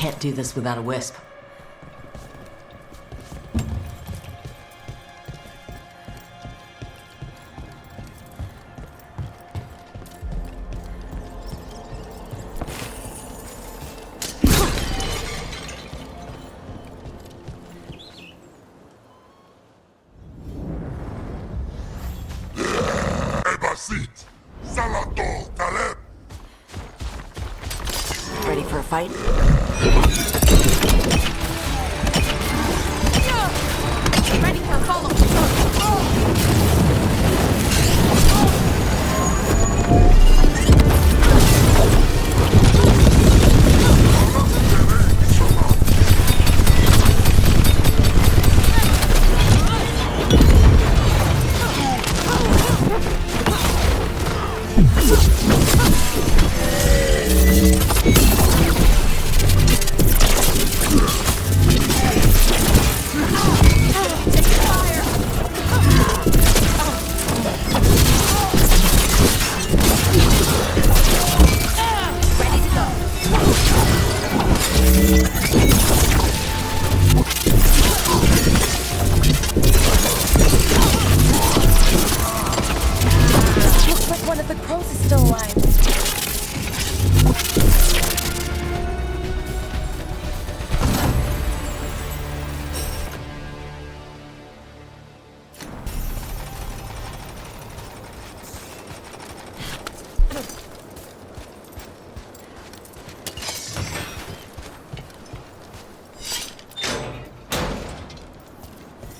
can't do this without a wisp. Ready for a fight? Ready for a follow. Looks like one of the crows is still alive.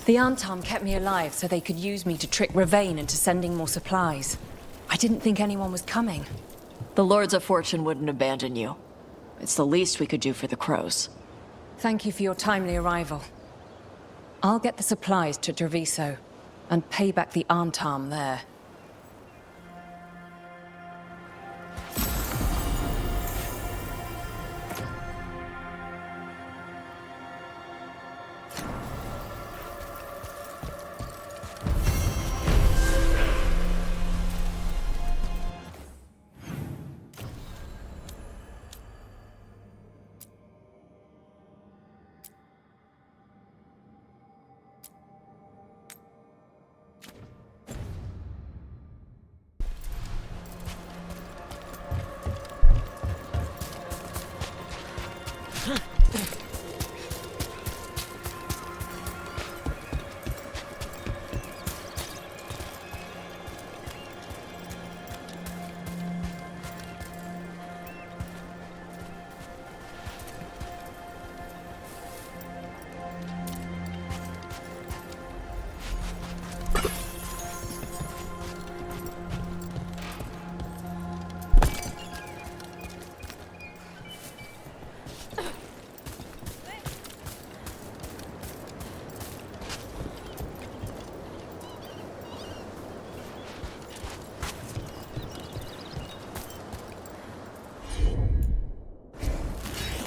The Antom kept me alive so they could use me to trick Rivain into sending more supplies. I didn't think anyone was coming. The Lords of Fortune wouldn't abandon you. It's the least we could do for the crows. Thank you for your timely arrival. I'll get the supplies to Treviso and pay back the Antom there.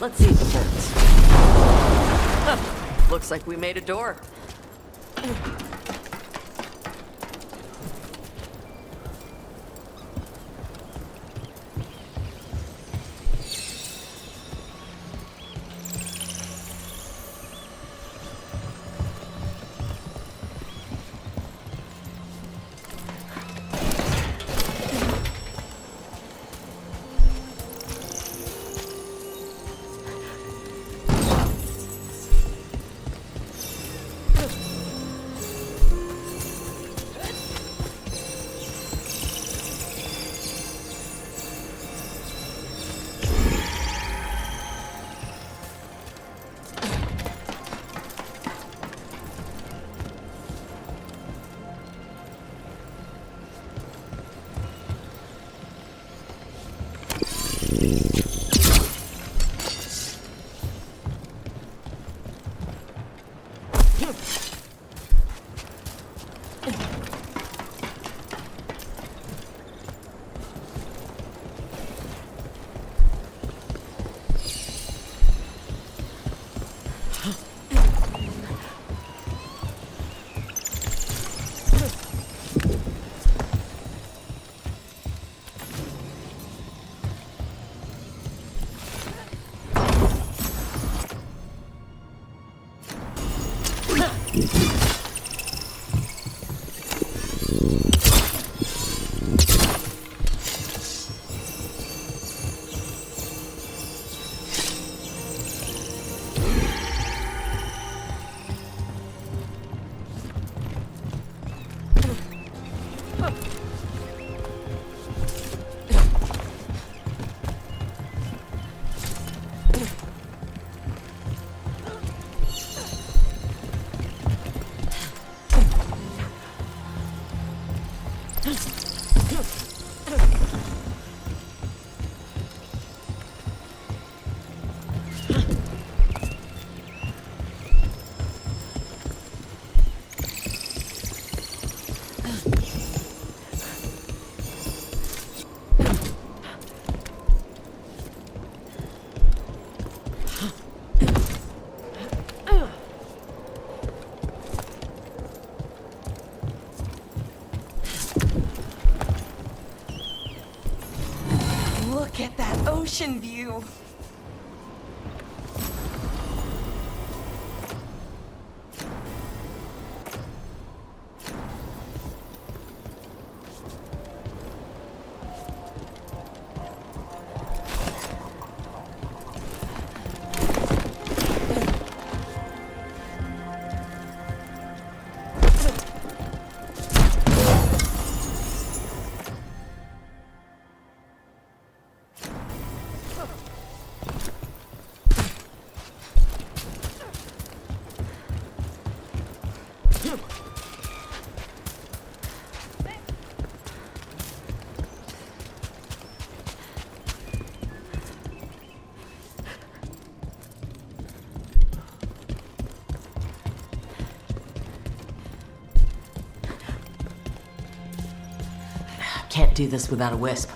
Let's see if it works. Huh. Looks like we made a door. Look at that ocean view. Can't do this without a wisp.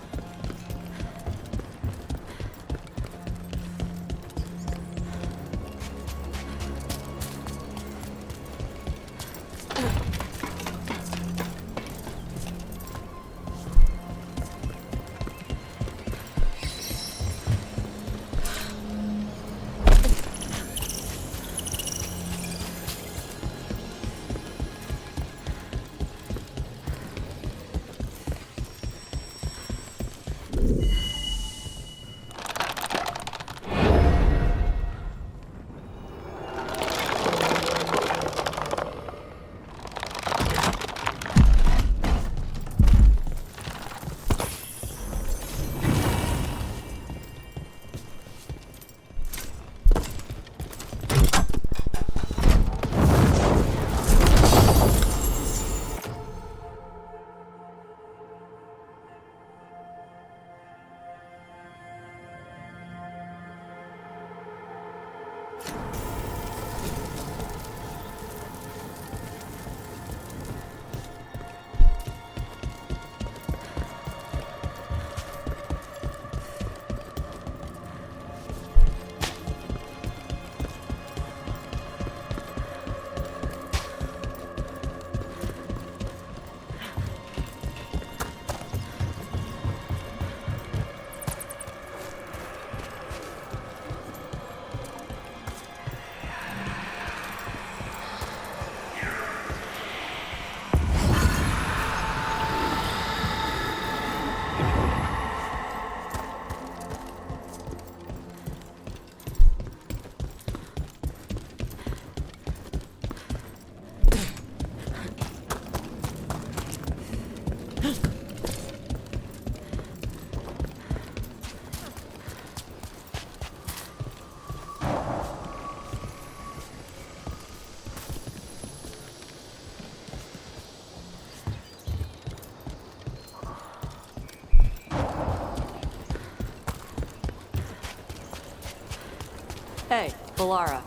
Hey, Valara.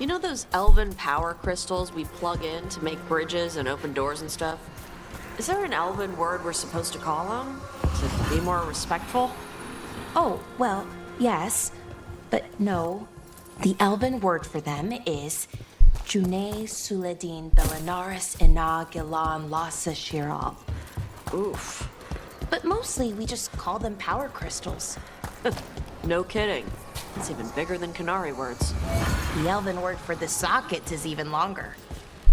You know those elven power crystals we plug in to make bridges and open doors and stuff? Is there an elven word we're supposed to call them? To be more respectful? Oh, well, yes, but no. The elven word for them is June Suladin Belinaris Ina Gilan Lassa Shiral. Oof. But mostly we just call them power crystals. No kidding. It's even bigger than Canary words. The elven word for the sockets is even longer.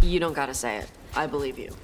You don't gotta say it. I believe you.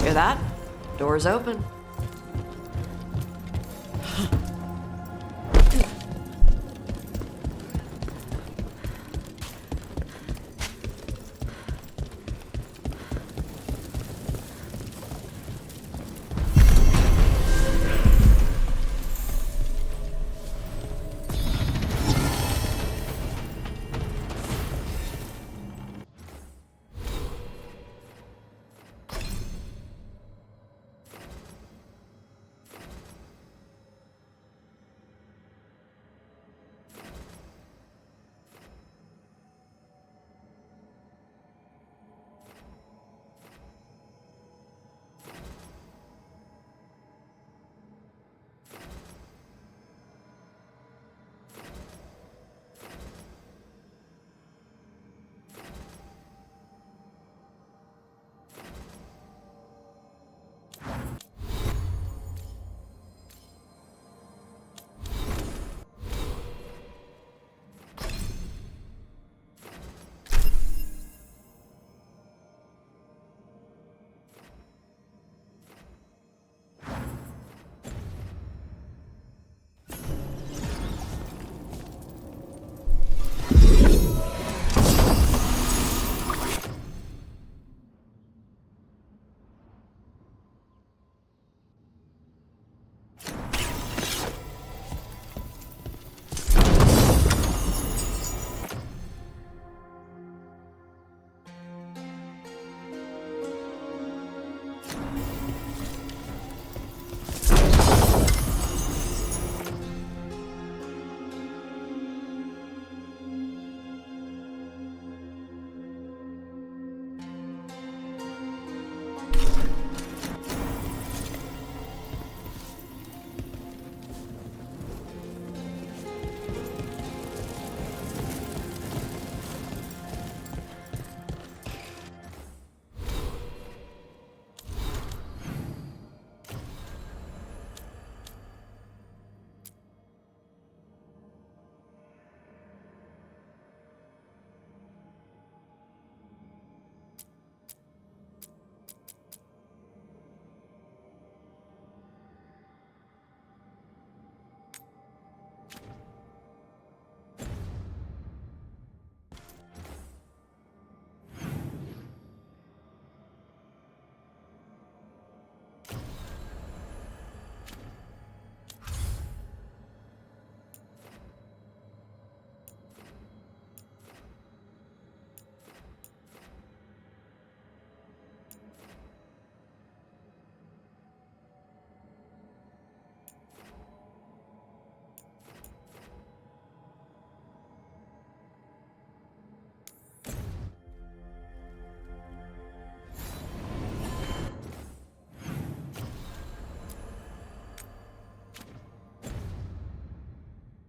Hear that? Door's open.